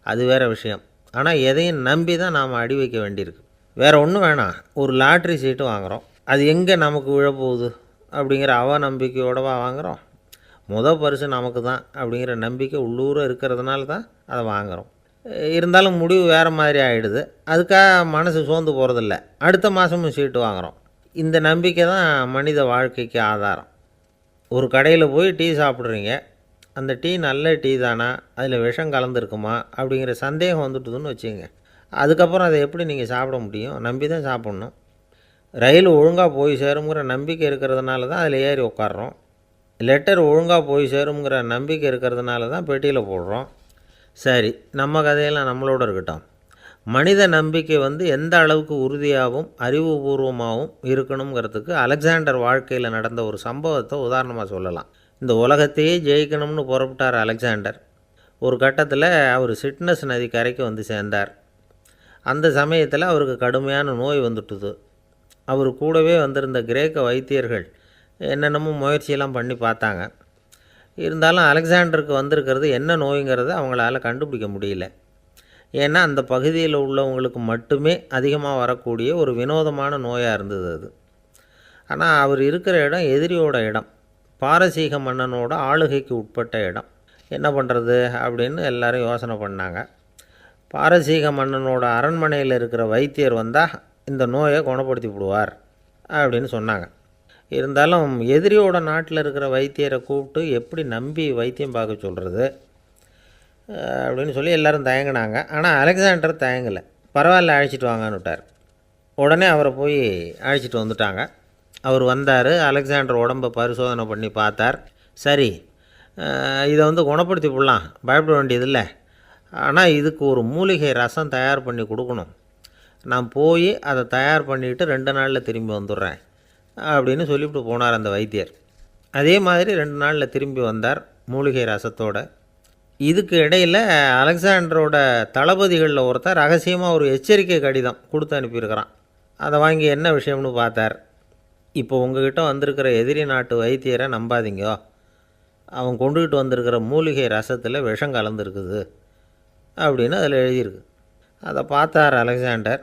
அது வேறு விஷயம். ஆனால் எதையும் நம்பி தான் நாம் அடி வைக்க வேண்டியிருக்கு. வேறு ஒன்றும் வேணாம், ஒரு லாட்ரி சீட்டு வாங்குகிறோம். அது எங்கே நமக்கு விழப்போகுது அப்படிங்கிற அவநம்பிக்கையோடவா வாங்குகிறோம்? பரிசு நமக்கு தான் அப்படிங்கிற நம்பிக்கை உள்ளூர இருக்கிறதுனால தான் அதை வாங்குகிறோம். இருந்தாலும் முடிவு வேறு மாதிரி ஆகிடுது. அதுக்காக மனசு சோர்ந்து போகிறதில்ல. அடுத்த மாதமும் சீட்டு வாங்குகிறோம். இந்த நம்பிக்கை தான் மனித வாழ்க்கைக்கு ஆதாரம். ஒரு கடையில் போய் டீ சாப்பிட்றீங்க. அந்த டீ நல்ல டீ தானா, அதில் விஷம் கலந்துருக்குமா அப்படிங்கிற சந்தேகம் வந்துட்டுதுன்னு வச்சுங்க. அதுக்கப்புறம் அதை எப்படி நீங்கள் சாப்பிட முடியும்? நம்பி தான் சாப்பிட்ணும். ரயில் ஒழுங்காக போய் சேருங்கிற நம்பிக்கை இருக்கிறதுனால தான் அதில் ஏறி உட்காடுறோம். லெட்டர் ஒழுங்காக போய் சேருங்கிற நம்பிக்கை இருக்கிறதுனால தான் பெட்டியில் போடுறோம். சரி, நம்ம கதையெல்லாம் நம்மளோட இருக்கட்டும். மனித நம்பிக்கை எந்த அளவுக்கு உறுதியாகவும் அறிவுபூர்வமாகவும் இருக்கணுங்கிறதுக்கு அலெக்சாண்டர் வாழ்க்கையில் நடந்த ஒரு சம்பவத்தை உதாரணமாக சொல்லலாம். இந்த உலகத்தையே ஜெயிக்கணும்னு புறப்பட்டார் அலெக்சாண்டர். ஒரு கட்டத்தில் அவர் சிட்னஸ் நதி கரைக்கு சேர்ந்தார். அந்த சமயத்தில் அவருக்கு கடுமையான நோய் வந்துட்டுது. அவர் கூடவே வந்திருந்த கிரேக்க வைத்தியர்கள் என்னென்னமோ முயற்சியெல்லாம் பண்ணி பார்த்தாங்க. இருந்தாலும் அலெக்சாண்டருக்கு வந்திருக்கிறது என்ன நோய்ங்கிறத அவங்களால கண்டுபிடிக்க முடியல. ஏன்னா அந்த பகுதியில் உள்ளவங்களுக்கு மட்டுமே அதிகமாக வரக்கூடிய ஒரு வினோதமான நோயாக இருந்தது அது. ஆனால் அவர் இருக்கிற இடம் எதிரியோட இடம், பாரசீக மன்னனோட ஆளுகைக்கு உட்பட்ட இடம். என்ன பண்ணுறது அப்படின்னு எல்லாரும் யோசனை பண்ணாங்க. பாரசீக மன்னனோட அரண்மனையில் இருக்கிற வைத்தியர் வந்தால் இந்த நோயை குணப்படுத்தி விடுவார் அப்படின்னு சொன்னாங்க. இருந்தாலும் எதிரியோட நாட்டில் இருக்கிற வைத்தியரை கூப்பிட்டு எப்படி நம்பி வைத்தியம் பார்க்க சொல்கிறது அப்படின்னு சொல்லி எல்லோரும் தயங்கினாங்க. ஆனால் அலெக்சாண்டர் தயங்கலை. பரவாயில்ல, அழைச்சிட்டு வாங்கன்னு விட்டார். உடனே அவரை போய் அழைச்சிட்டு வந்துட்டாங்க. அவர் வந்தார். அலெக்சாண்டர் உடம்பை பரிசோதனை பண்ணி பார்த்தார். சரி, இதை குணப்படுத்தி விடலாம், பயப்பட வேண்டியதில்லை. ஆனால் இதுக்கு ஒரு மூலிகை ரசம் தயார் பண்ணி கொடுக்கணும். நான் போய் அதை தயார் பண்ணிவிட்டு 2 நாளில் திரும்பி வந்துடுறேன் அப்படின்னு சொல்லிவிட்டு போனார் அந்த வைத்தியர். அதே மாதிரி 2 நாளில் திரும்பி வந்தார் மூலிகை ரசத்தோடு. இதுக்கு இடையில் அலெக்சாண்டரோட தளபதிகளில் ஒருத்தர் ரகசியமாக ஒரு எச்சரிக்கை கடிதம் கொடுத்து அனுப்பியிருக்கிறான். அதை வாங்கி என்ன விஷயம்னு பார்த்தார். இப்போ உங்ககிட்ட வந்திருக்கிற எதிரி நாட்டு வைத்தியரை நம்பாதீங்க. அவன் கொண்டுகிட்டு வந்திருக்கிற மூலிகை ரசத்தில் விஷம் கலந்துருக்குது அப்படின்னு அதில் எழுதியிருக்கு. அதை பார்த்தார் அலெக்சாண்டர்.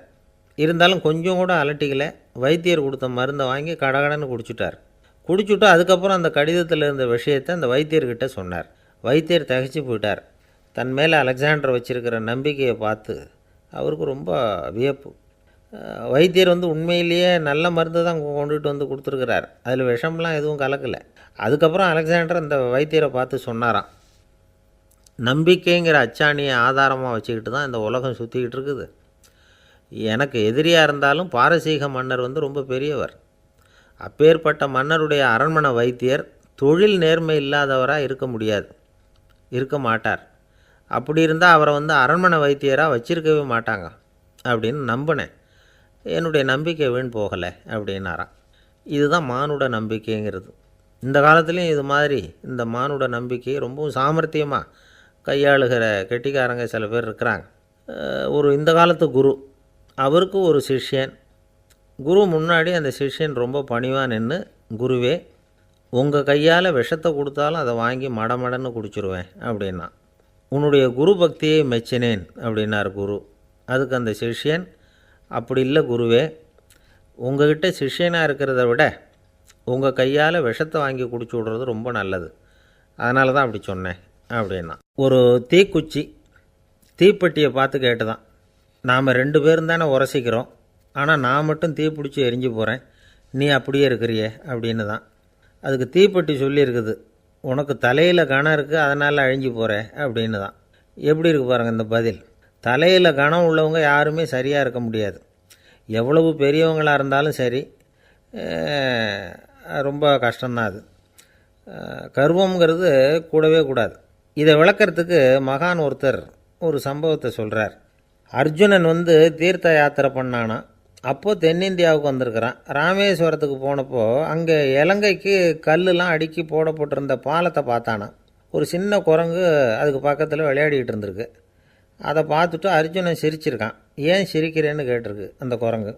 இருந்தாலும் கொஞ்சம் கூட அலட்டிக்கலை. வைத்தியர் கொடுத்த மருந்தை வாங்கி கடகடன்னு குடிச்சுட்டு அதுக்கப்புறம் அந்த கடிதத்தில் இருந்த விஷயத்தை அந்த வைத்தியர்கிட்ட சொன்னார். வைத்தியர் திகைச்சு போயிட்டார். தன் மேலே அலெக்சாண்டர் வச்சுருக்கிற நம்பிக்கையை பார்த்து அவருக்கு ரொம்ப வியப்பு. வைத்தியர் உண்மையிலேயே நல்ல மருந்து தான் கொண்டுகிட்டு கொடுத்துருக்கிறார். அதில் விஷம்லாம் எதுவும் கலக்கலை. அதுக்கப்புறம் அலெக்சாண்டர் அந்த வைத்தியரை பார்த்து சொன்னாராம், நம்பிக்கைங்கிற அச்சாணியை ஆதாரமாக வச்சுக்கிட்டு தான் இந்த உலகம் சுற்றிக்கிட்டு இருக்குது. எனக்கு எதிரியாக இருந்தாலும் பாரசீக மன்னர் ரொம்ப பெரியவர். அப்பேற்பட்ட மன்னருடைய அரண்மனை வைத்தியர் தொழில் நேர்மை இல்லாதவராக இருக்க மாட்டார். அப்படி இருந்தால் அவரை அரண்மனை வைத்தியராக வச்சிருக்கவே மாட்டாங்க அப்படின்னு நம்பினேன். என்னுடைய நம்பிக்கை வீண் போகலை அப்படின்னாராம். இதுதான் மானுட நம்பிக்கைங்கிறது. இந்த காலத்துலேயும் இது மாதிரி இந்த மானுட நம்பிக்கையை ரொம்பவும் சாமர்த்தியமாக கையாளுகிற கெட்டிக்காரங்க சில பேர் இருக்கிறாங்க. ஒரு இந்த காலத்து குரு, அவருக்கு ஒரு சிஷ்யன். குரு முன்னாடி அந்த சிஷ்யன் ரொம்ப பணிவாக நின்று, குருவே, உங்கள் கையால் விஷத்தை கொடுத்தாலும் அதை வாங்கி மடமடன்னு குடிச்சிருவேன் அப்படின்னா. உன்னுடைய குரு பக்தியை மெச்சினேன் அப்படின்னார் குரு. அதுக்கு அந்த சிஷ்யன், அப்படி இல்லை குருவே, உங்கள்கிட்ட சிஷ்யனாக இருக்கிறத விட உங்கள் கையால் விஷத்தை வாங்கி குடிச்சு விட்றது ரொம்ப நல்லது, அதனால தான் அப்படி சொன்னேன் அப்படின்னா. ஒரு தீப்பெட்டியை பார்த்து கேட்டு தான், நாம் 2 பேரும் தானே உரசிக்கிறோம், ஆனால் நான் மட்டும் தீப்பிடிச்சி எரிஞ்சு போகிறேன், நீ அப்படியே இருக்கிறியே அப்படின்னு தான். அதுக்கு தீப்பெட்டி சொல்லியிருக்குது, உனக்கு தலையில் கணம் இருக்குது அதனால் அழிஞ்சு போகிற அப்படின்னு தான். எப்படி இருக்கு பாருங்கள் இந்த பதில். தலையில் கணம் உள்ளவங்க யாருமே சரியாக இருக்க முடியாது. எவ்வளவு பெரியவங்களாக இருந்தாலும் சரி, ரொம்ப கஷ்டம்தான் அது. கர்வங்கிறது கூடவே கூடாது. இதை விளக்கிறதுக்கு மகான் ஒருத்தர் ஒரு சம்பவத்தை சொல்கிறார். அர்ஜுனன் தீர்த்த யாத்திரை பண்ணானா. அப்போது தென்னிந்தியாவுக்கு வந்திருக்கிறான். ராமேஸ்வரத்துக்கு போனப்போ அங்கே இலங்கைக்கு கல்லுலாம் அடுக்கி போடப்பட்டிருந்த பாலத்தை பார்த்தானா. ஒரு சின்ன குரங்கு அதுக்கு பக்கத்தில் விளையாடிக்கிட்டு இருந்திருக்கு. அதை பார்த்துட்டு அர்ஜுனன் சிரிச்சிருக்கான். ஏன் சிரிக்கிறேன்னு கேட்டிருக்கு அந்த குரங்கு.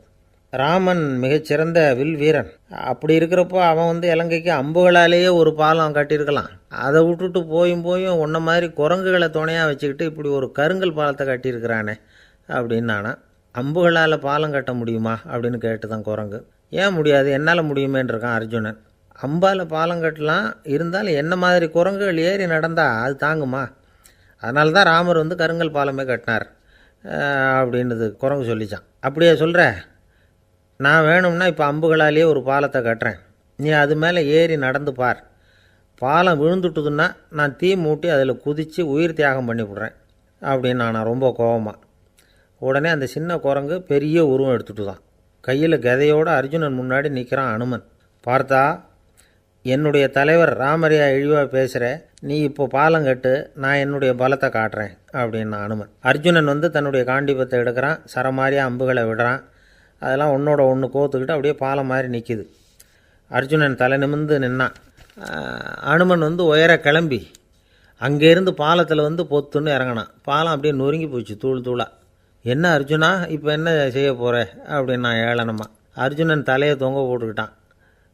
ராமன் மிகச்சிறந்த வில் வீரன். அப்படி இருக்கிறப்போ அவன் இலங்கைக்கு அம்புகளாலேயே ஒரு பாலம் கட்டியிருக்கலாம். அதை விட்டுட்டு போயும் உன்ன மாதிரி குரங்குகளை துணையாக வச்சுக்கிட்டு இப்படி ஒரு கருங்கல் பாலத்தை கட்டியிருக்கிறானே அப்படின்னானா. அம்புகளால் பாலம் கட்ட முடியுமா அப்படின்னு கேட்டு தான் குரங்கு. ஏன் முடியாது, என்னால் முடியுமேன்றிருக்கான் அர்ஜுனன். அம்பால் பாலம் கட்டலாம், இருந்தாலும் என்ன மாதிரி குரங்குகள் ஏறி நடந்தால் அது தாங்குமா? அதனால தான் ராமர் வந்து கருங்கல் பாலமே கட்டினார் அப்படின்றது குரங்கு சொல்லிச்சான். அப்படியே சொல்கிற, நான் வேணும்னா இப்போ அம்புகளாலேயே ஒரு பாலத்தை கட்டுறேன், நீ அது மேலே ஏறி நடந்து பார். பாலம் விழுந்துட்டுதுன்னா நான் தீ மூட்டி அதில் குதித்து உயிர் தியாகம் பண்ணிவிடுறேன் அப்படின்னு நான் ரொம்ப கோபமாக. உடனே அந்த சின்ன குரங்கு பெரிய உருவம் எடுத்துட்டு தான் கையில் கதையோடு அர்ஜுனன் முன்னாடி நிற்கிறான் அனுமன். பார்த்தா, என்னுடைய தலைவர் ராமரையா இழிவாக பேசுகிற, நீ இப்போ பாலம் கட்டு, நான் என்னுடைய பலத்தை காட்டுறேன் அப்படின்னு அனுமன். அர்ஜுனன் வந்து தன்னுடைய காண்டிபத்தை எடுக்கிறான், சரமாரியாக அம்புகளை விடுறான். அதெல்லாம் ஒன்றோட ஒன்று கோத்துக்கிட்டு அப்படியே பாலம் மாதிரி நிற்கிது. அர்ஜுனன் தலை நிமிர்ந்து நின்னான். அனுமன் வந்து உயர கிளம்பி அங்கேருந்து பாலத்தில் வந்து பொத்துன்னு இறங்கினான். பாலம் அப்படியே நொறுங்கி போச்சு தூள் தூளாக. என்ன அர்ஜுனா, இப்போ என்ன செய்ய போகிற அப்படின்னு நான் ஏளனமா. அர்ஜுனன் தலையை தொங்க போட்டுக்கிட்டான்.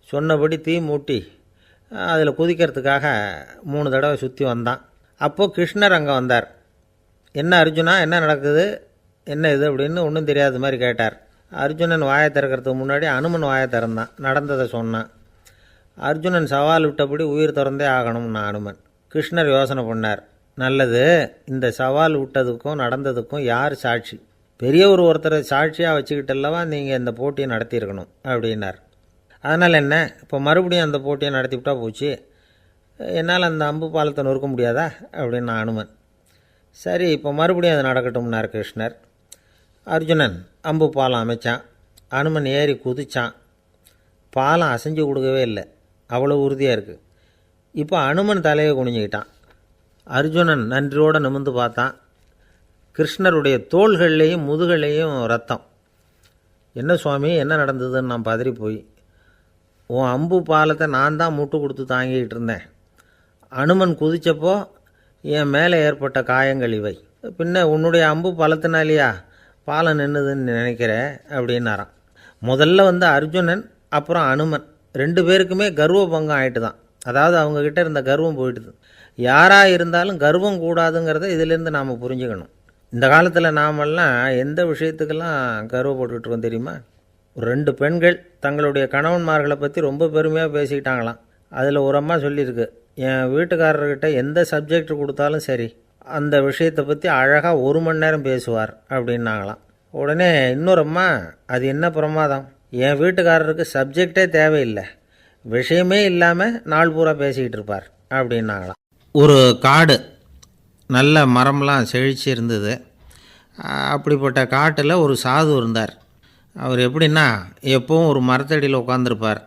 சொன்னபடி தீ மூட்டி அதில் குதிக்கிறதுக்காக 3 தடவை சுற்றி வந்தான். அப்போது கிருஷ்ணர் அங்கே வந்தார். என்ன அர்ஜுனா, என்ன நடக்குது, என்ன இது அப்படின்னு ஒன்றும் தெரியாத மாதிரி கேட்டார். அர்ஜுனன் வாயை திறக்கிறதுக்கு முன்னாடி அனுமன் வாயை திறந்தான், நடந்ததை சொன்னான். அர்ஜுனன் சவால் விட்டபடி உயிர் திறந்தே ஆகணும்னா அனுமன். கிருஷ்ணர் யோசனை பண்ணார். நல்லது, இந்த சவால் விட்டதுக்கும் நடந்ததுக்கும் யார் சாட்சி? பெரியவர் ஒருத்தரை சாட்சியாக வச்சுக்கிட்டல்லவா நீங்கள் இந்த போட்டியை நடத்தியிருக்கணும் அப்படின்னார். அதனால் என்ன, இப்போ மறுபடியும் அந்த போட்டியை நடத்திவிட்டா போச்சு, என்னால் அந்த அம்பு பாலத்தை நொறுக்க முடியாதா அப்படின்னா அனுமன். சரி, இப்போ மறுபடியும் அது நடக்கட்டும்னார் கிருஷ்ணர். அர்ஜுனன் அம்பு பாலம் அமைச்சான். அனுமன் ஏறி குதிச்சான். பாலம் அசைஞ்சு கொடுக்கவே இல்லை, அவ்வளோ உறுதியாக இருக்குது. இப்போ அனுமன் தலையை குனிஞ்சிக்கிட்டான். அர்ஜுனன் நன்றியோடு நிமிர்ந்து பார்த்தான். கிருஷ்ணருடைய தோள்கள்லேயும் முதுகள்லேயும் ரத்தம். என்ன சுவாமி, என்ன நடந்ததுன்னு நான் பதறி போய், உன் அம்பு பாலத்தை நான் தான் முட்டு கொடுத்து தாங்கிக்கிட்டு இருந்தேன். அனுமன் குதித்தப்போ என் மேலே ஏற்பட்ட காயங்கள் இவை. பின்ன உன்னுடைய அம்பு பலத்தினாலேயா பாலம் நின்றுதுன்னு நினைக்கிற அப்படின்னாரான். முதல்ல வந்து அர்ஜுனன், அப்புறம் அனுமன் 2 பேருக்குமே கர்வ பங்கம் ஆகிட்டு தான். அதாவது அவங்கக்கிட்ட இருந்த கர்வம் போயிட்டுது. யாராக இருந்தாலும் கர்வம் கூடாதுங்கிறத இதிலேருந்து நாம் புரிஞ்சுக்கணும். இந்த காலத்தில் நாமெல்லாம் எந்த விஷயத்துக்கெல்லாம் கர்வப்பட்டுருக்கோம் தெரியுமா? 2 பெண்கள் தங்களுடைய கணவன்மார்களை பற்றி ரொம்ப பெருமையாக பேசிக்கிட்டாங்களாம். அதில் ஒரு அம்மா சொல்லியிருக்கு, என் வீட்டுக்காரர்கிட்ட எந்த சப்ஜெக்ட் கொடுத்தாலும் சரி, அந்த விஷயத்தை பற்றி அழகாக 1 மணி நேரம் பேசுவார் அப்படின்னாங்களாம். உடனே இன்னொரு அம்மா, அது என்ன பிரமாதம், என் வீட்டுக்காரருக்கு சப்ஜெக்டே தேவையில்லை, விஷயமே இல்லாமல் நாள் பூரா பேசிக்கிட்டு இருப்பார் அப்படின்னாங்களாம். ஒரு காடு, நல்ல மரம்லாம் செழிச்சு இருந்தது. அப்படிப்பட்ட காட்டில் ஒரு சாது இருந்தார். அவர் எப்படின்னா, எப்போவும் ஒரு மரத்தடியில் உட்காந்துருப்பார்.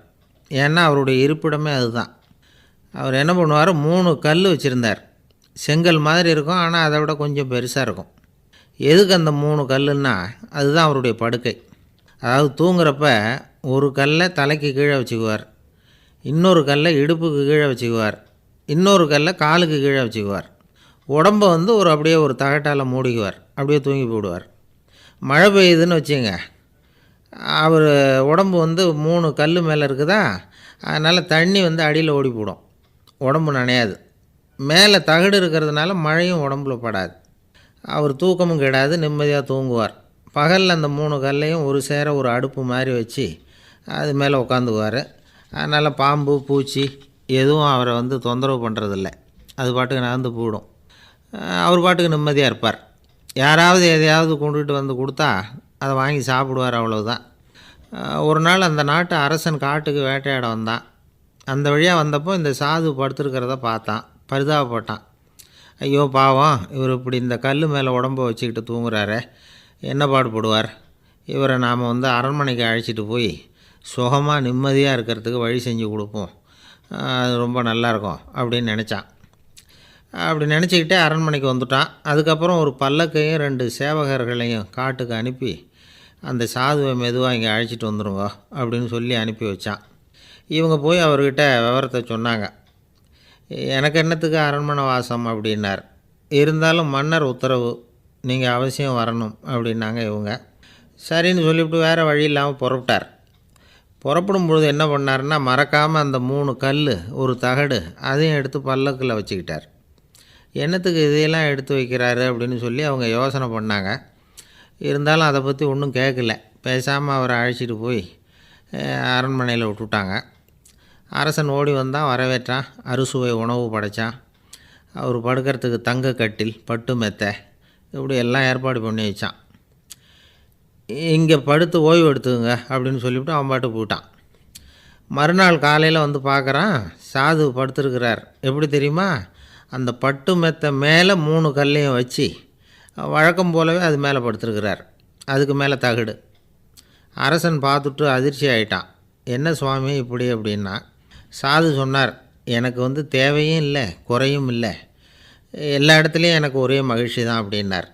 ஏன்னா அவருடைய இருப்பிடமே அதுதான். அவர் என்ன பண்ணுவார், 3 கல் வச்சுருந்தார். செங்கல் மாதிரி இருக்கும், ஆனால் அதை விட கொஞ்சம் பெருசாக இருக்கும். எதுக்கு அந்த 3 கல்லுன்னா, அதுதான் அவருடைய படுக்கை. அதாவது தூங்குறப்ப ஒரு கல்லை தலைக்கு கீழே வச்சுக்குவார், இன்னொரு கல்லை இடுப்புக்கு கீழே வச்சுக்குவார், இன்னொரு கல்லை காலுக்கு கீழே வச்சுக்குவார். உடம்பை வந்து அப்படியே ஒரு தகட்டால் மூடிக்குவார், அப்படியே தூங்கி போடுவார். மழை பெய்யுதுன்னு வச்சுங்க, அவர் உடம்பு வந்து 3 கல் மேலே இருக்குதா, அதனால் தண்ணி வந்து அடியில் ஓடி போடும், உடம்பு நனையாது. மேலே தகடு இருக்கிறதுனால மழையும் உடம்புல படாது. அவர் தூக்கமும் கெடாது, நிம்மதியாக தூங்குவார். பகலில் அந்த 3 கல்லையும் ஒரு சேர ஒரு அடுப்பு மாதிரி வச்சு அது மேலே உட்காந்துக்குவார். அதனால் பாம்பு பூச்சி எதுவும் அவரை வந்து தொந்தரவு பண்ணுறதில்ல, அது பாட்டுக்கு நகர்ந்து போயிடும். அவர் பாட்டுக்கு நிம்மதியாக இருப்பார். யாராவது எதையாவது கொண்டுகிட்டு வந்து கொடுத்தா அதை வாங்கி சாப்பிடுவார், அவ்வளவுதான். ஒரு நாள் அந்த நாட்டு அரசன் காட்டுக்கு வேட்டையாட வந்தான். அந்த வழியாக வந்தப்போ இந்த சாது படுத்துருக்கிறத பார்த்தான், பரிதாபப்பட்டான். ஐயோ பாவம், இவர் இப்படி இந்த கல் மேலே உடம்பை வச்சுக்கிட்டு தூங்குறாரே, என்ன பாடுபடுவார், இவரை நாம் வந்து அரண்மனைக்கு அழைச்சிட்டு போய் சுகமாக நிம்மதியாக இருக்கிறதுக்கு வழி செஞ்சு கொடுப்போம், அது ரொம்ப நல்லாயிருக்கும் அப்படின்னு நினச்சான். அப்படி நினச்சிக்கிட்டே அரண்மனைக்கு வந்துட்டான். அதுக்கப்புறம் ஒரு பல்லக்கையும் 2 சேவகர்களையும் காட்டுக்கு அனுப்பி அந்த சாதுவை மெதுவாக இங்கே அழைச்சிட்டு வந்துடுங்க அப்படின்னு சொல்லி அனுப்பி வச்சான். இவங்க போய் அவர்கிட்ட விவரத்தை சொன்னாங்க. எனக்கு என்னத்துக்கு அரண்மனை வாசம் அப்படின்னார். இருந்தாலும் மன்னர் உத்தரவு, நீங்கள் அவசியம் வரணும் அப்படின்னாங்க இவங்க. சரின்னு சொல்லிவிட்டு வேறு வழி இல்லாமல் புறப்பட்டார். புறப்படும் பொழுது என்ன பண்ணார்னா, மறக்காமல் அந்த 3 கல் ஒரு தகடு அதையும் எடுத்து பல்லக்கில் வச்சுக்கிட்டார். என்னத்துக்கு இதையெல்லாம் எடுத்து வைக்கிறாரு அப்படின்னு சொல்லி அவங்க யோசனை பண்ணாங்க. இருந்தாலும் அதை பற்றி ஒன்றும் கேட்கல. பேசாமல் அவரை அழைச்சிட்டு போய் அரண்மனையில் விட்டுட்டாங்க. அரசன் ஓடி வந்தான், வரவேற்றான், அறுசுவை உணவு படைத்தான். அவர் படுக்கிறதுக்கு தங்க கட்டில், பட்டு மெத்தை, இப்படி எல்லாம் ஏற்பாடு பண்ணி வச்சான். இங்கே படுத்து ஓய்வு எடுத்துங்க அப்படின்னு சொல்லிவிட்டு அவன் பாட்டு போயிட்டான். மறுநாள் காலையில் வந்து பார்க்குறான், சாது படுத்துருக்கிறார். எப்படி தெரியுமா? அந்த பட்டு மெத்தை மேலே 3 கல்லையும் வச்சு வழக்கம் போலவே அது மேலே படுத்துருக்கிறார். அதுக்கு மேலே தகடு. அரசன் பார்த்துட்டு அதிர்ச்சி ஆகிட்டான். என்ன சுவாமி இப்படி அப்படின்னா, சாது சொன்னார், எனக்கு வந்து தேவையும் இல்லை குறையும் இல்லை, எல்லா இடத்துலையும் எனக்கு ஒரே மகிழ்ச்சி தான் அப்படின்னார்.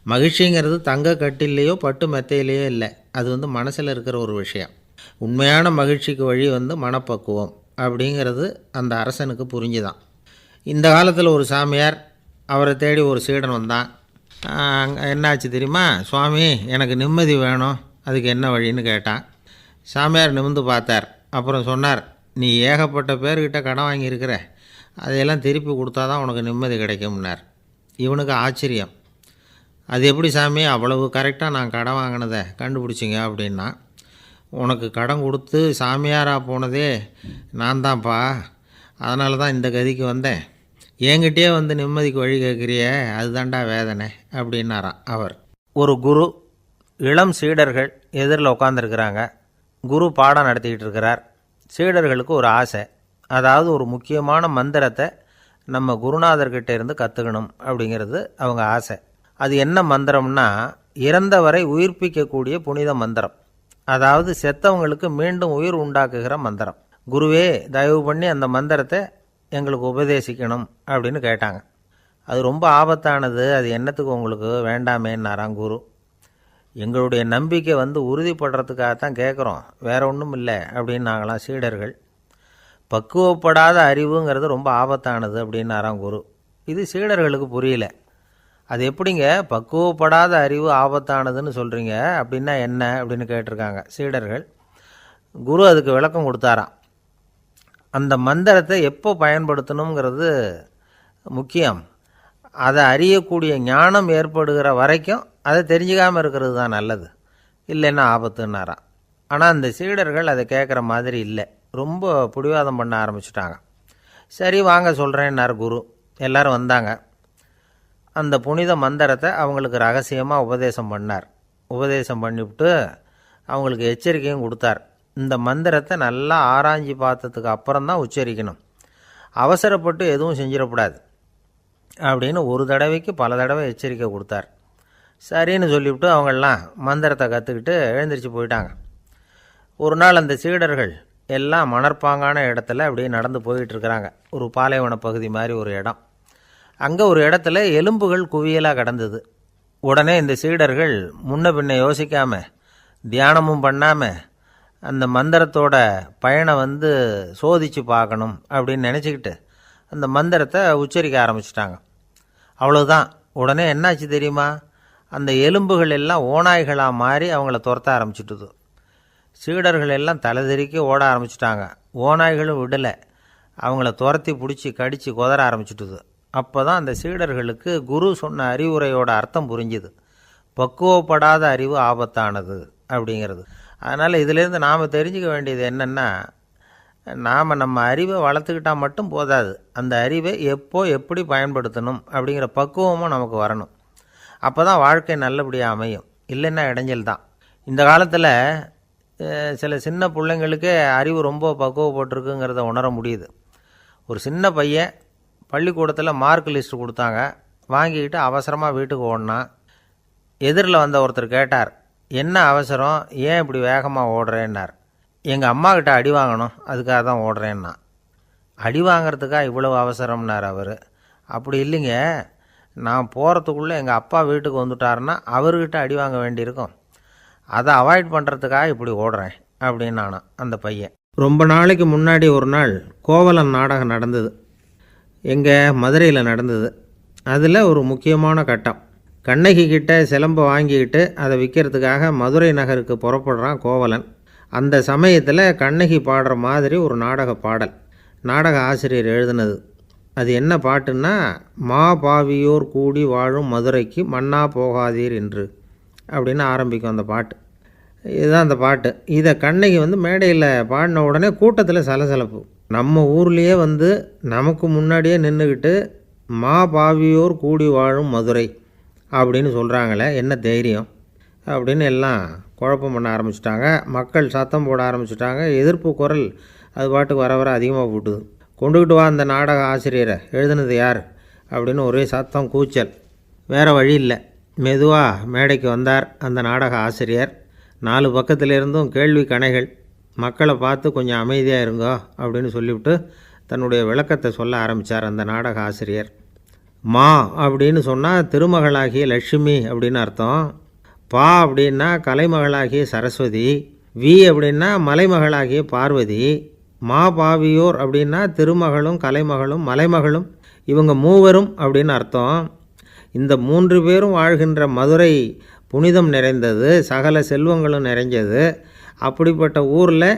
மகிழ்ச்சிங்கிறது தங்க கட்டிலேயோ பட்டு மெத்தையிலையோ இல்லை, அது வந்து மனசில் இருக்கிற ஒரு விஷயம். உண்மையான மகிழ்ச்சிக்கு வழி வந்து மனப்பக்குவம் அப்படிங்கிறது அந்த அரசனுக்கு புரிஞ்சுதான். இந்த காலத்தில் ஒரு சாமியார், அவரை தேடி ஒரு சீடன் வந்தான். என்னாச்சு தெரியுமா? சுவாமி எனக்கு நிம்மதி வேணும், அதுக்கு என்ன வழின்னு கேட்டான். சாமியார் நிமிர்ந்து பார்த்தார். அப்புறம் சொன்னார், நீ ஏகப்பட்ட பேர்கிட்ட கடன் வாங்கியிருக்கிற, அதையெல்லாம் திருப்பி கொடுத்தா தான் உனக்கு நிம்மதி கிடைக்கும்னார். இவனுக்கு ஆச்சரியம். அது எப்படி சாமி அவ்வளவு கரெக்டாக நான் கடன் வாங்கினதை கண்டுபிடிச்சிங்க அப்படின்னா, உனக்கு கடன் கொடுத்து சாமியாராக போனதே நான் தான்ப்பா, அதனால தான் இந்த கதிக்கு வந்தேன். என்கிட்டயே வந்து நிம்மதிக்கு வழி கேட்குறிய, அதுதான்டா வேதனை அப்படின்னாராம் அவர். ஒரு குரு, இளம் சீடர்கள் எதிரில் உட்காந்துருக்கிறாங்க. குரு பாடம் நடத்திக்கிட்டு இருக்கிறார். சீடர்களுக்கு ஒரு ஆசை, அதாவது ஒரு முக்கியமான மந்திரத்தை நம்ம குருநாதர்கிட்ட இருந்து கற்றுக்கணும் அப்படிங்கிறது அவங்க ஆசை. அது என்ன மந்திரம்னா, இறந்தவரை உயிர்ப்பிக்கக்கூடிய புனித மந்திரம், அதாவது செத்தவங்களுக்கு மீண்டும் உயிர் உண்டாக்குகிற மந்திரம். குருவே தயவு பண்ணி அந்த மந்திரத்தை எங்களுக்கு உபதேசிக்கணும் அப்படின்னு கேட்டாங்க. அது ரொம்ப ஆபத்தானது, அது என்னத்துக்கு உங்களுக்கு வேண்டாமேன்னாராம் குரு. எங்களுடைய நம்பிக்கை வந்து உறுதிப்படுறதுக்காகத்தான் கேட்குறோம், வேற ஒன்றும் இல்லை அப்படின்னாங்களாம் சீடர்கள். பக்குவப்படாத அறிவுங்கிறது ரொம்ப ஆபத்தானது அப்படின்னாராம் குரு. இது சீடர்களுக்கு புரியல. அது எப்படிங்க பக்குவப்படாத அறிவு ஆபத்தானதுன்னு சொல்கிறீங்க, அப்படின்னா என்ன அப்படின்னு கேட்டிருக்காங்க சீடர்கள். குரு அதுக்கு விளக்கம் கொடுத்தாராம். அந்த மந்திரத்தை எப்போ பயன்படுத்தணுங்கிறது முக்கியம். அதை அறியக்கூடிய ஞானம் ஏற்படுகிற வரைக்கும் அதை தெரிஞ்சுக்காமல் இருக்கிறது தான் நல்லது, இல்லைன்னா ஆபத்துன்னாராம். ஆனால் அந்த சீடர்கள் அதை கேட்குற மாதிரி இல்லை, ரொம்ப பிடிவாதம் பண்ண ஆரம்பிச்சுட்டாங்க. சரி வாங்க சொல்கிறேன்னார் குரு. எல்லோரும் வந்தாங்க. அந்த புனித மந்திரத்தை அவங்களுக்கு ரகசியமாக உபதேசம் பண்ணார். உபதேசம் பண்ணிவிட்டு அவங்களுக்கு எச்சரிக்கையும் கொடுத்தார். இந்த மந்திரத்தை நல்லா ஆராய்ச்சி பார்த்ததுக்கு அப்புறம்தான் உச்சரிக்கணும், அவசரப்பட்டு எதுவும் செஞ்சிடக்கூடாது அப்படின்னு ஒரு தடவைக்கு பல தடவை எச்சரிக்கை கொடுத்தார். சரின்னு சொல்லிவிட்டு அவங்கெல்லாம் மந்திரத்தை கற்றுக்கிட்டு எழுந்திரிச்சு போயிட்டாங்க. ஒரு நாள் அந்த சீடர்கள் எல்லாம் மணற்பாங்கான இடத்துல அப்படியே நடந்து போயிட்டுருக்கிறாங்க. ஒரு பாலைவன பகுதி மாதிரி ஒரு இடம். அங்கே ஒரு இடத்துல எலும்புகள் குவியலாக கிடந்தது. உடனே இந்த சீடர்கள் முன்ன பின்ன யோசிக்காமல், தியானமும் பண்ணாமல், அந்த மந்திரத்தோட பயனை வந்து சோதித்து பார்க்கணும் அப்படின்னு நினச்சிக்கிட்டு அந்த மந்திரத்தை உச்சரிக்க ஆரம்பிச்சிட்டாங்க. அவ்வளோதான். உடனே என்னாச்சு தெரியுமா? அந்த எலும்புகள் எல்லாம் ஓநாய்களாக மாறி அவங்கள துரத்த ஆரம்பிச்சுட்டுது. சீடர்கள் எல்லாம் தலைதெறிக்கி ஓட ஆரம்பிச்சிட்டாங்க. ஓநாய்களும் விடலை, அவங்கள துரத்தி பிடிச்சி கடித்து கொதற ஆரம்பிச்சுட்டுது. அப்போ தான் அந்த சீடர்களுக்கு குரு சொன்ன அறிவுரையோட அர்த்தம் புரிஞ்சுது. பக்குவப்படாத அறிவு ஆபத்தானது அப்படிங்கிறது. அதனால் இதிலேருந்து நாம் தெரிஞ்சுக்க வேண்டியது என்னென்னா, நாம் நம்ம அறிவை வளர்த்துக்கிட்டால் மட்டும் போதாது, அந்த அறிவை எப்போ எப்படி பயன்படுத்தணும் அப்படிங்கிற பக்குவமும் நமக்கு வரணும். அப்போ தான் வாழ்க்கை நல்லபடியாக அமையும், இல்லைன்னா இடைஞ்சல் தான். இந்த காலத்தில் சில சின்ன பிள்ளைங்களுக்கே அறிவு ரொம்ப பக்குவப்பட்டிருக்குங்கிறத உணர முடியுது. ஒரு சின்ன பையன் பள்ளிக்கூடத்தில் மார்க் லிஸ்ட்டு கொடுத்தாங்க, வாங்கிக்கிட்டு அவசரமாக வீட்டுக்கு ஓடினான். எதிரில் வந்த ஒருத்தர் கேட்டார், என்ன அவசரம், ஏன் இப்படி வேகமாக ஓடுறேன்னார். எங்கள் அம்மா கிட்ட அடி வாங்கணும், அதுக்காக தான் ஓடுறேன்னா. அடி வாங்கிறதுக்கா இவ்வளவு அவசரம்னார் அவர். அப்படி இல்லைங்க, நான் போகிறதுக்குள்ளே எங்கள் அப்பா வீட்டுக்கு வந்துட்டாருன்னா அவர்கிட்ட அடி வாங்க வேண்டியிருக்கும், அதை அவாய்ட் பண்ணுறதுக்காக இப்படி ஓடுறேன் அப்படின்னு நானான் அந்த பையன். ரொம்ப நாளைக்கு முன்னாடி ஒரு நாள் கோவலன் நாடகம் நடந்தது. எங்கள் மதுரையில் நடந்தது. அதில் ஒரு முக்கியமான கட்டம், கண்ணகி கிட்ட சிலம்பை வாங்கிக்கிட்டு அதை விற்கிறதுக்காக மதுரை நகருக்கு புறப்படுறான் கோவலன். அந்த சமயத்தில் கண்ணகி பாடுற மாதிரி ஒரு நாடக பாடல், நாடக ஆசிரியர் எழுதினது. அது என்ன பாட்டுன்னா, மா பாவியோர் கூடி வாழும் மதுரைக்கு மன்னா போகாதீர் என்று அப்படின்னு ஆரம்பிக்கும் அந்த பாட்டு. இதுதான் அந்த பாட்டு. இதை கண்ணகி மேடையில் பாடின உடனே கூட்டத்தில் சலசலப்பு. நம்ம ஊர்லேயே நமக்கு முன்னாடியே நின்றுக்கிட்டு மா பாவியோர் கூடி வாழும் மதுரை அப்படின்னு சொல்கிறாங்களே, என்ன தைரியம் அப்படின்னு எல்லாம் குழப்பம் பண்ண ஆரம்பிச்சிட்டாங்க. மக்கள் சத்தம் போட ஆரம்பிச்சிட்டாங்க. எதிர்ப்பு குரல் அது பாட்டுக்கு வர வர அதிகமாக போட்டுது. கொண்டுக்கிட்டு வா அந்த நாடக ஆசிரியரை, எழுதுனது யார் அப்படின்னு ஒரே சத்தம், கூச்சல். வேறு வழி இல்லை. மெதுவாக மேடைக்கு வந்தார் அந்த நாடக ஆசிரியர். 4 பக்கத்திலிருந்தும் கேள்வி கணைகள். மக்களை பார்த்து கொஞ்சம் அமைதியாக இருங்கோ அப்படின்னு சொல்லிவிட்டு தன்னுடைய விளக்கத்தை சொல்ல ஆரம்பித்தார் அந்த நாடக ஆசிரியர். மா அப்படின்னு சொன்னால் திருமகளாகிய லட்சுமி அப்படின்னு அர்த்தம். பா அப்படின்னா கலைமகளாகிய சரஸ்வதி. வி அப்படின்னா மலைமகளாகிய பார்வதி. மா பாவியோர் அப்படின்னா திருமகளும் கலைமகளும் மலைமகளும், இவங்க மூவரும் அப்படின்னு அர்த்தம். இந்த 3 பேரும் வாழ்கின்ற மதுரை புனிதம் நிறைந்தது, சகல செல்வங்களும் நிறைஞ்சது. அப்படிப்பட்ட ஊரில்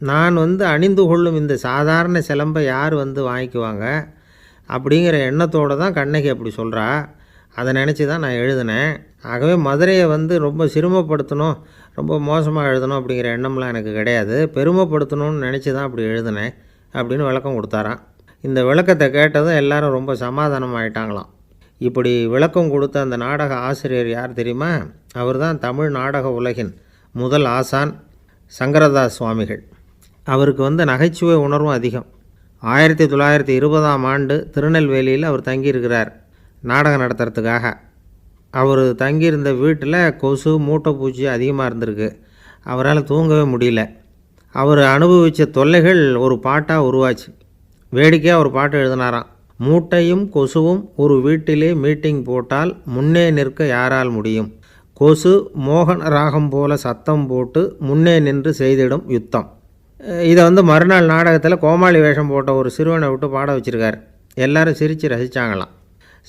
நான் அணிந்து கொள்ளும் இந்த சாதாரண சிலம்பை யார் வாங்கிக்குவாங்க அப்படிங்கிற எண்ணத்தோடு தான் கண்ணகி அப்படி சொல்கிறா. அதை நினச்சி தான் நான் எழுதினேன். ஆகவே மதுரையை ரொம்ப சிரமப்படுத்தணும், ரொம்ப மோசமாக எழுதணும் அப்படிங்கிற எண்ணம்லாம் எனக்கு கிடையாது. பெருமைப்படுத்தணும்னு நினச்சி தான் அப்படி எழுதினேன் அப்படின்னு விளக்கம் கொடுத்தாராம். இந்த விளக்கத்தை கேட்டதும் எல்லாரும் ரொம்ப சமாதானம் ஆகிட்டாங்களாம். இப்படி விளக்கம் கொடுத்த அந்த நாடக ஆசிரியர் யார் தெரியுமா? அவர் தான் தமிழ் நாடக உலகின் முதல் ஆசான் சங்கரதாஸ் சுவாமிகள். அவருக்கு நகைச்சுவை உணர்வும் அதிகம். 1920ஆம் ஆண்டு திருநெல்வேலியில் அவர் தங்கியிருக்கிறார் நாடகம் நடத்துறதுக்காக. அவர் தங்கியிருந்த வீட்டில் கொசு மூட்டைப்பூச்சி அதிகமாக இருந்திருக்கு. அவரால் தூங்கவே முடியல. அவர் அனுபவித்த தொல்லைகள் ஒரு பாட்டாக உருவாச்சு. வேடிக்கையாக ஒரு பாட்டு எழுதினாராம். மூட்டையும் கொசுவும் ஒரு வீட்டிலே மீட்டிங் போட்டால் முன்னே நிற்க யாரால் முடியும்? கொசு மோகன ராகம் போல சத்தம் போட்டு முன்னே நின்று செய்திடும் யுத்தம். இதை மறுநாள் நாடகத்தில் கோமாளி வேஷம் போட்ட ஒரு சிறுவனை விட்டு பாட வச்சுருக்கார். எல்லாரும் சிரித்து ரசித்தாங்களாம்.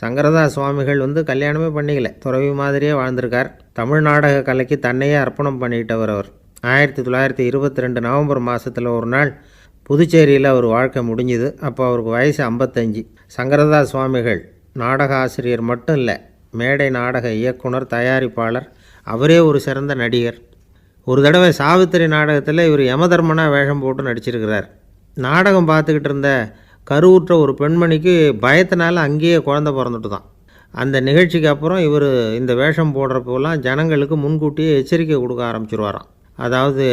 சங்கரதாஸ் சுவாமிகள் கல்யாணமே பண்ணிக்கல, துறவி மாதிரியே வாழ்ந்திருக்கார். தமிழ் நாடக கலைக்கு தன்னையே அர்ப்பணம் பண்ணிக்கிட்டவர் அவர். 1922 நவம்பர் மாதத்தில் ஒரு நாள் புதுச்சேரியில் அவர் வாழ்க்கை முடிஞ்சுது. அப்போ அவருக்கு வயசு 55. சங்கரதாஸ் சுவாமிகள் நாடக ஆசிரியர் மட்டும் இல்லை, மேடை நாடக இயக்குனர், தயாரிப்பாளர். அவரே ஒரு சிறந்த நடிகர். ஒரு தடவை சாவித்திரி நாடகத்தில் இவர் யமதர்மனாக வேஷம் போட்டு நடிச்சிருக்கிறார். நாடகம் பார்த்துக்கிட்டு இருந்த கருவுற்ற ஒரு பெண்மணிக்கு பயத்தினால அங்கேயே குழந்தை பிறந்துட்டு தான். அந்த நிகழ்ச்சிக்கு அப்புறம் இவர் இந்த வேஷம் போடுறப்போலாம் ஜனங்களுக்கு முன்கூட்டியே எச்சரிக்கை கொடுக்க ஆரம்பிச்சிருவாராம். அதாவது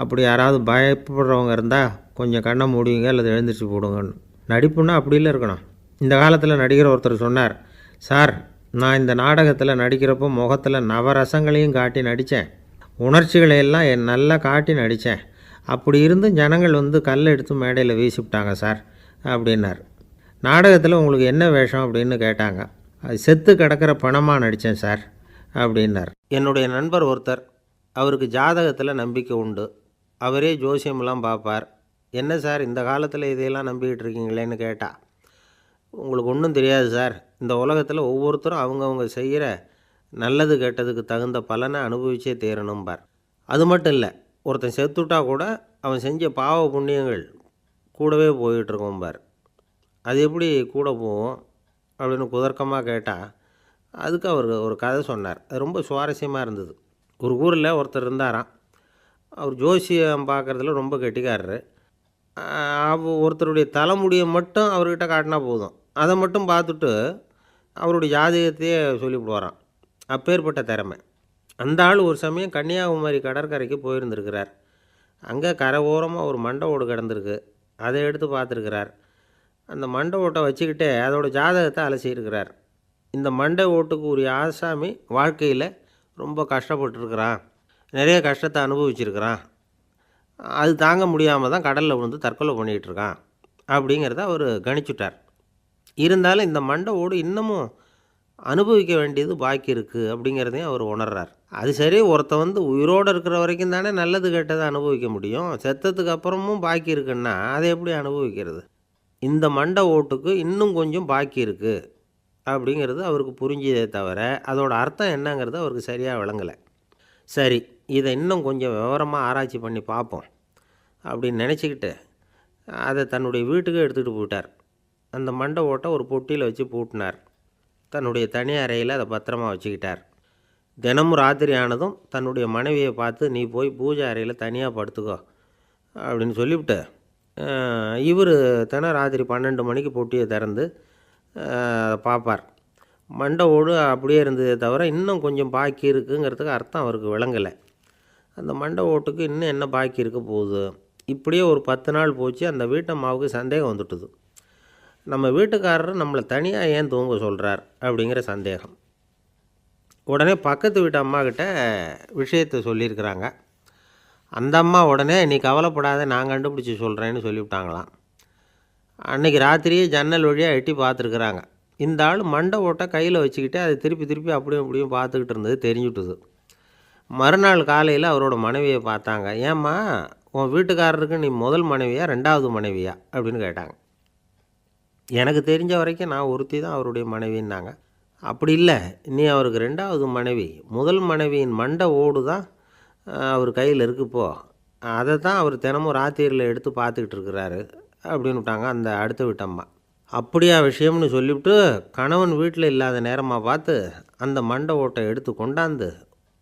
அப்படி யாராவது பயப்படுறவங்க இருந்தால் கொஞ்சம் கண்ணை மூடிங்க அல்லது எழுந்திரிச்சு போடுங்கன்னு. நடிப்புன்னா அப்படிலாம் இருக்கணும். இந்த காலத்தில் நடிகர் ஒருத்தர் சொன்னார், சார் நான் இந்த நாடகத்தில் நடிக்கிறப்போ முகத்தில் நவரசங்களையும் காட்டி நடித்தேன், உணர்ச்சிகளை எல்லாம் நல்லா காட்டி நடித்தேன். அப்படி இருந்து ஜனங்கள் கல்லை எடுத்து மேடையில் வீசிவிட்டாங்க சார் அப்படின்னார். நாடகத்தில் உங்களுக்கு என்ன வேஷம் அப்படின்னு கேட்டாங்க. அது செத்து கிடக்கிற பணமாக நடித்தேன் சார் அப்படின்னார். என்னுடைய நண்பர் ஒருத்தர், அவருக்கு ஜாதகத்தில் நம்பிக்கை உண்டு. அவரே ஜோசியமெல்லாம் பார்ப்பார். என்ன சார் இந்த காலத்தில் இதையெல்லாம் நம்பிக்கிட்டு இருக்கீங்களேன்னு கேட்டால், உங்களுக்கு ஒன்றும் தெரியாது சார், இந்த உலகத்தில் ஒவ்வொருத்தரும் அவங்கவுங்க செய்கிற நல்லது கெட்டதுக்கு தகுந்த பலனை அனுபவிச்சே தேரணும்பார். அது மட்டும் இல்லை, ஒருத்தன் செத்துட்டா கூட அவன் செஞ்ச பாவ புண்ணியங்கள் கூடவே போயிட்டுருக்கோம்பார். அது எப்படி கூட போகும் அப்படின்னு குதர்க்கமாக கேட்டால், அதுக்கு அவர் ஒரு கதை சொன்னார். அது ரொம்ப சுவாரஸ்யமாக இருந்தது. ஒரு ஊரில் ஒருத்தர் இருந்தாராம். அவர் ஜோசியம் பார்க்குறதுல ரொம்ப கெட்டிக்காரரு. ஒருத்தருடைய தலைமுடியை மட்டும் அவர்கிட்ட காட்டினா போதும், அதை மட்டும் பார்த்துட்டு அவருடைய ஜாதகத்தையே சொல்லிவிடுவாராம். அப்பேற்பட்ட திறமை. அந்த ஆள் ஒரு சமயம் கன்னியாகுமரி கடற்கரைக்கு போயிருந்திருக்கிறார். அங்கே கரை ஓரமாக ஒரு மண்டை ஓடு கிடந்திருக்கு. அதை எடுத்து பார்த்துருக்கிறார். அந்த மண்டை ஓட்டை வச்சுக்கிட்டே அதோட ஜாதகத்தை அலசியிருக்கிறார். இந்த மண்டை ஓட்டுக்கு உரிய ஆசாமி வாழ்க்கையில் ரொம்ப கஷ்டப்பட்டுருக்கிறான், நிறைய கஷ்டத்தை அனுபவிச்சிருக்கிறான், அது தாங்க முடியாமல் தான் கடலில் விழுந்து தற்கொலை பண்ணிகிட்டு இருக்கான் அப்படிங்கிறத அவர் கணிச்சுட்டார். இருந்தாலும் இந்த மண்டை ஓடு இன்னமும் அனுபவிக்க வேண்டியது பாக்கி இருக்குது அப்படிங்கிறதையும் அவர் உணர்றார். அது சரி, ஒருத்தன் உயிரோடு இருக்கிற வரைக்கும் தானே நல்லது கெட்டதை அனுபவிக்க முடியும். செத்ததுக்கு அப்புறமும் பாக்கி இருக்குன்னா அதை எப்படி அனுபவிக்கிறது? இந்த மண்டை ஓட்டுக்கு இன்னும் கொஞ்சம் பாக்கி இருக்குது அப்படிங்கிறது அவருக்கு புரிஞ்சதே தவிர அதோட அர்த்தம் என்னங்கிறது அவருக்கு சரியாக விளங்கலை. சரி, இதை இன்னும் கொஞ்சம் விவரமாக ஆராய்ச்சி பண்ணி பார்ப்போம் அப்படின்னு நினச்சிக்கிட்டு அதை தன்னுடைய வீட்டுக்கு எடுத்துகிட்டு போயிட்டார். அந்த மண்டை ஓட்டை ஒரு பொட்டியில் வச்சு பூட்டினார். தன்னுடைய தனி அறையில் அதை பத்திரமா வச்சுக்கிட்டார். தினமும் ராத்திரி ஆனதும் தன்னுடைய மனைவியை பார்த்து, நீ போய் பூஜை அறையில் தனியாக படுத்துக்கோ அப்படின்னு சொல்லிவிட்டு, இவர் ராத்திரி 12 மணிக்கு பொட்டியை திறந்து பார்ப்பார். மண்டை ஓடு அப்படியே இருந்ததே தவிர இன்னும் கொஞ்சம் பாக்கி இருக்குங்கிறதுக்கு அர்த்தம் அவருக்கு விளங்கலை. அந்த மண்டை ஓட்டுக்கு இன்னும் என்ன பாக்கி இருக்க போகுது. இப்படியே ஒரு 10 நாள் போச்சு. அந்த வீட்டம்மாவுக்கு சந்தேகம் வந்துட்டுது. நம்ம வீட்டுக்காரர் நம்மளை தனியாக ஏன் தூங்க சொல்கிறார் அப்படிங்கிற சந்தேகம். உடனே பக்கத்து வீட்டு அம்மாக்கிட்ட விஷயத்தை சொல்லியிருக்கிறாங்க. அந்த அம்மா உடனே நீ கவலைப்படாத, நான் கண்டுபிடிச்சி சொல்கிறேன்னு சொல்லிவிட்டாங்களாம். அன்றைக்கி ராத்திரியே ஜன்னல் வழியாக எட்டி பார்த்துருக்குறாங்க. இந்த ஆள் மண்டை ஓட்டை கையில் வச்சுக்கிட்டு அதை திருப்பி திருப்பி அப்படியும் இப்படியும் பார்த்துக்கிட்டு இருந்தது தெரிஞ்சுட்டுது. மறுநாள் காலையில் அவரோட மனைவியை பார்த்தாங்க. ஏம்மா, உன் வீட்டுக்காரருக்கு நீ முதல் மனைவியா 2வது மனைவியா அப்படின்னு கேட்டாங்க. எனக்கு தெரிஞ்ச வரைக்கும் நான் ஒருத்தி தான் அவருடைய மனைவின்னாங்க. அப்படி இல்லை, நீ அவருக்கு 2வது மனைவி. முதல் மனைவியின் மண்டை ஓடு தான் அவர் கையில் இருக்குப்போ, அதை தான் அவர் தினமும் ராத்திரியில் எடுத்து பார்த்துக்கிட்டு இருக்கிறாரு அப்படின்னு விட்டாங்க அந்த அடுத்த வீட்டம்மா. அப்படியா விஷயம்னு சொல்லிவிட்டு கணவன் வீட்டில் இல்லாத நேரமாக பார்த்து அந்த மண்டை ஓட்டை எடுத்து கொண்டாந்து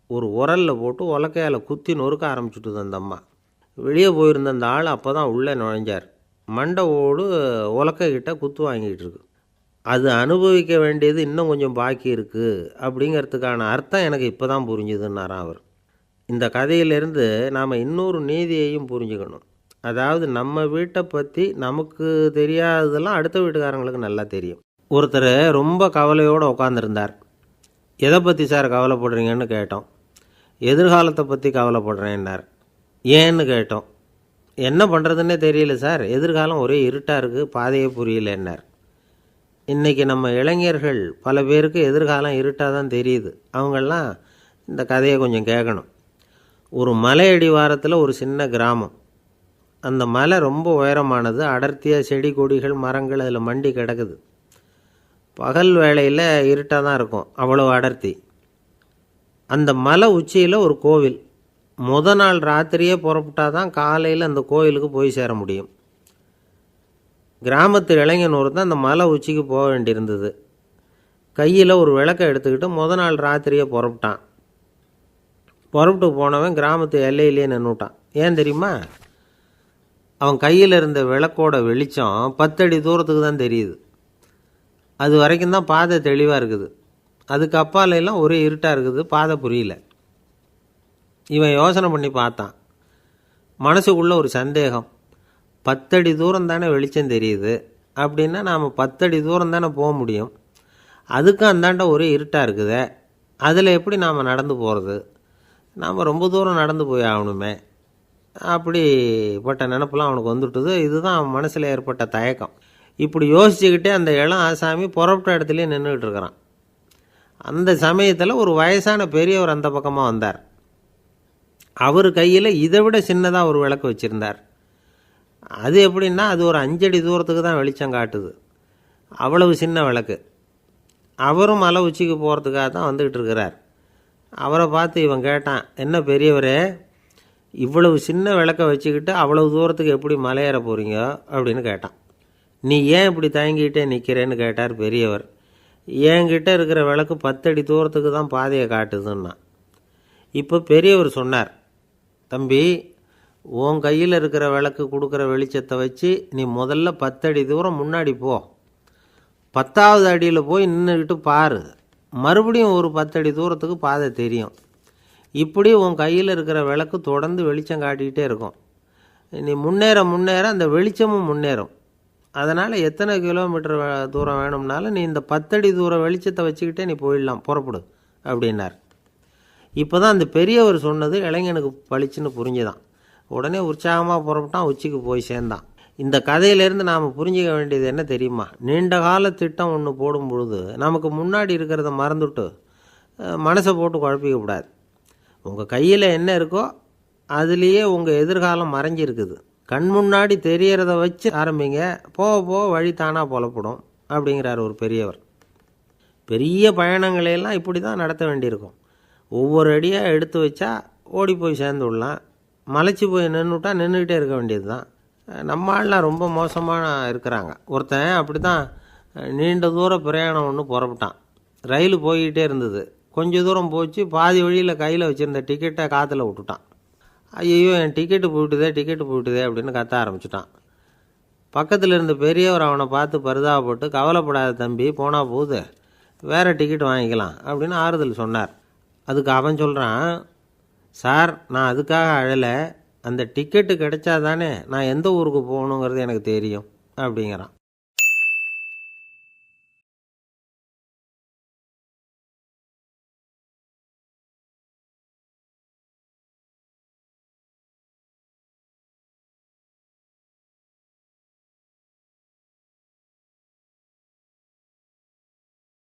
ஒரு உரலில் போட்டு உலக்கையால் குத்தி நொறுக்க ஆரம்பிச்சுட்டுது அந்த அம்மா. வெளியே போயிருந்த அந்த ஆள் அப்போ தான் உள்ளே நுழைஞ்சார். மண்டை ஓடு உலக்கைக்கிட்ட குத்து வாங்கிட்டு இருக்கு. அது அனுபவிக்க வேண்டியது இன்னும் கொஞ்சம் பாக்கி இருக்குது அப்படிங்கிறதுக்கான அர்த்தம் எனக்கு இப்போ தான் புரிஞ்சுதுன்னாராம் அவர். இந்த கதையிலேருந்து நாம் இன்னொரு நீதியையும் புரிஞ்சுக்கணும். அதாவது நம்ம வீட்டை பற்றி நமக்கு தெரியாததெல்லாம் அடுத்த வீட்டுக்காரங்களுக்கு நல்லா தெரியும். ஒருத்தர் ரொம்ப கவலையோடு உட்காந்துருந்தார். எதை பற்றி சார் கவலைப்படுறீங்கன்னு கேட்டோம். எதிர்காலத்தை பற்றி கவலைப்படுறேன்னார். ஏன்னு கேட்டோம். என்ன பண்ணுறதுன்னே தெரியல சார், எதிர்காலம் ஒரே இருட்டாக இருக்குது, பாதையே புரியலன்னார். இன்றைக்கி நம்ம இளைஞர்கள் பல பேருக்கு எதிர்காலம் இருட்டாக தான் தெரியுது. அவங்கெல்லாம் இந்த கதையை கொஞ்சம் கேட்கணும். ஒரு மலை அடிவாரத்தில் ஒரு சின்ன கிராமம். அந்த மலை ரொம்ப உயரமானது. அடர்த்தியாக செடி கொடிகள் மரங்கள் அதில் மண்டி கிடக்குது. பகல் வேளையில் இருட்டாக தான் இருக்கும், அவ்வளோ அடர்த்தி. அந்த மலை உச்சியில் ஒரு கோவில். நாள் ராத்திரியே புறப்பட்டால் தான் காலையில் அந்த கோவிலுக்கு போய் சேர முடியும். கிராமத்து இளைஞன் ஒருத்தன் அந்த மலை உச்சிக்கு போக வேண்டியிருந்தது. கையில் ஒரு விளக்கை எடுத்துக்கிட்டு நாள் ராத்திரியே புறப்பட்டான். புறப்பட்டு போனவன் கிராமத்து எல்லையிலே நின்றுட்டான். ஏன் தெரியுமா? அவன் கையில் இருந்த விளக்கோட வெளிச்சம் 10 அடி தூரத்துக்கு தான் தெரியுது. அது வரைக்கும் தான் பாதை தெளிவாக இருக்குது. அதுக்கு அப்பாலெல்லாம் ஒரே இருட்டாக இருக்குது, பாதை புரியல. இவன் யோசனை பண்ணி பார்த்தான். மனசுக்குள்ளே ஒரு சந்தேகம். 10 அடி தூரம் தானே வெளிச்சம் தெரியுது, அப்படின்னா நாம் 10 அடி தூரம் தானே போக முடியும். அதுக்கும் அந்தாண்ட ஒரே இருட்டாக இருக்குதே, அதில் எப்படி நாம் நடந்து போகிறது? நாம் ரொம்ப தூரம் நடந்து போய் ஆகணுமே. அப்படிப்பட்ட நினப்பெல்லாம் அவனுக்கு வந்துவிட்டது. இதுதான் அவன் மனசில் ஏற்பட்ட தயக்கம். இப்படி யோசிச்சுக்கிட்டே அந்த இளம் ஆசாமி புறப்பட்ட இடத்துலையே நின்றுக்கிட்டு இருக்கிறான். அந்த சமயத்தில் ஒரு வயசான பெரியவர் அந்த பக்கமாக வந்தார். அவர் கையில் இதை விட சின்னதாக ஒரு விளக்கு வச்சுருந்தார். அது எப்படின்னா அது ஒரு 5 அடி தூரத்துக்கு தான் வெளிச்சம் காட்டுது. அவ்வளவு சின்ன விளக்கு. அவரும் மலை உச்சிக்கு போகிறதுக்காக தான் வந்துக்கிட்டு இருக்கிறார். அவரை பார்த்து இவன் கேட்டான், என்ன பெரியவரே, இவ்வளவு சின்ன விளக்கை வச்சுக்கிட்டு அவ்வளவு தூரத்துக்கு எப்படி மலையேற போகிறீங்க அப்படின்னு கேட்டான். நீ ஏன் இப்படி தயங்கிட்டே நிற்கிறேன்னு கேட்டார் பெரியவர். என்கிட்ட இருக்கிற விளக்கு 10 அடி தூரத்துக்கு தான் பாதையை காட்டுதுன்னா. இப்போ பெரியவர் சொன்னார், தம்பி, உன் கையில் இருக்கிற விளக்கு கொடுக்குற வெளிச்சத்தை வச்சு நீ முதல்ல 10 அடி தூரம் முன்னாடி போ. 10வது அடியில் போய் நின்றுக்கிட்டு பாரு. மறுபடியும் ஒரு 10 அடி தூரத்துக்கு பாதை தெரியும். இப்படி உன் கையில் இருக்கிற விளக்கு தொடர்ந்து வெளிச்சம் காட்டிக்கிட்டே இருக்கும். நீ முன்னேற முன்னேற அந்த வெளிச்சமும் முன்னேறும். அதனால் எத்தனை கிலோமீட்டர் தூரம் வேணும்னாலும் நீ இந்த 10 அடி தூரம் வெளிச்சத்தை வச்சுக்கிட்டே நீ போயிடலாம், புறப்படு அப்படின்னார். இப்போ தான் அந்த பெரியவர் சொன்னது இளைஞனுக்கு பளிச்சுன்னு புரிஞ்சுதான். உடனே உற்சாகமாக புறப்பட்டான், உச்சிக்கு போய் சேர்ந்தான். இந்த கதையிலேருந்து நாம் புரிஞ்சிக்க வேண்டியது என்ன தெரியுமா? நீண்ட கால திட்டம் ஒன்று போடும் பொழுது நமக்கு முன்னாடி இருக்கிறத மறந்துவிட்டு மனசை போட்டு குழப்பிக்கக்கூடாது. உங்கள் கையில் என்ன இருக்கோ அதுலேயே உங்கள் எதிர்காலம் மறைஞ்சிருக்குது. கண் முன்னாடி தெரியறத வச்சு ஆரம்பிங்க, போக போக வழி தானாக புலப்படும் அப்படிங்கிறார் ஒரு பெரியவர். பெரிய பயணங்களையெல்லாம் இப்படி தான் நடத்த வேண்டியிருக்கும். ஒவ்வொரு அடியாக எடுத்து வச்சா ஓடி போய் சேர்ந்து விடலாம். மலைச்சி போய் நின்றுட்டா நின்றுக்கிட்டே இருக்க வேண்டியது தான். நம்ம ஆள்லாம் ரொம்ப மோசமாக இருக்கிறாங்க. ஒருத்தன் அப்படி தான் நீண்ட தூர பிரயாணம் ஒன்று புறப்பட்டான். ரயில் போய்கிட்டே இருந்தது. கொஞ்சம் தூரம் போச்சு, பாதி வழியில் கையில் வச்சுருந்த டிக்கெட்டை காற்றுல விட்டுட்டான். ஐயோ, என் டிக்கெட்டு போயிட்டுதே அப்படின்னு கத்த ஆரம்பிச்சிட்டான். பக்கத்தில் இருந்த பெரியவர் அவனை பார்த்து பரிதாபப்பட்டு, கவலைப்படாத தம்பி, போனால் போகுது, வேறு டிக்கெட் வாங்கிக்கலாம் அப்படின்னு ஆறுதல் சொன்னார். அதுக்கு அவன் சொல்கிறான், சார் நான் அதுக்காக அழலை, அந்த டிக்கெட்டு கிடைச்சா தானே நான் எந்த ஊருக்கு போகணுங்கிறது எனக்கு தெரியும் அப்படிங்கிறான்.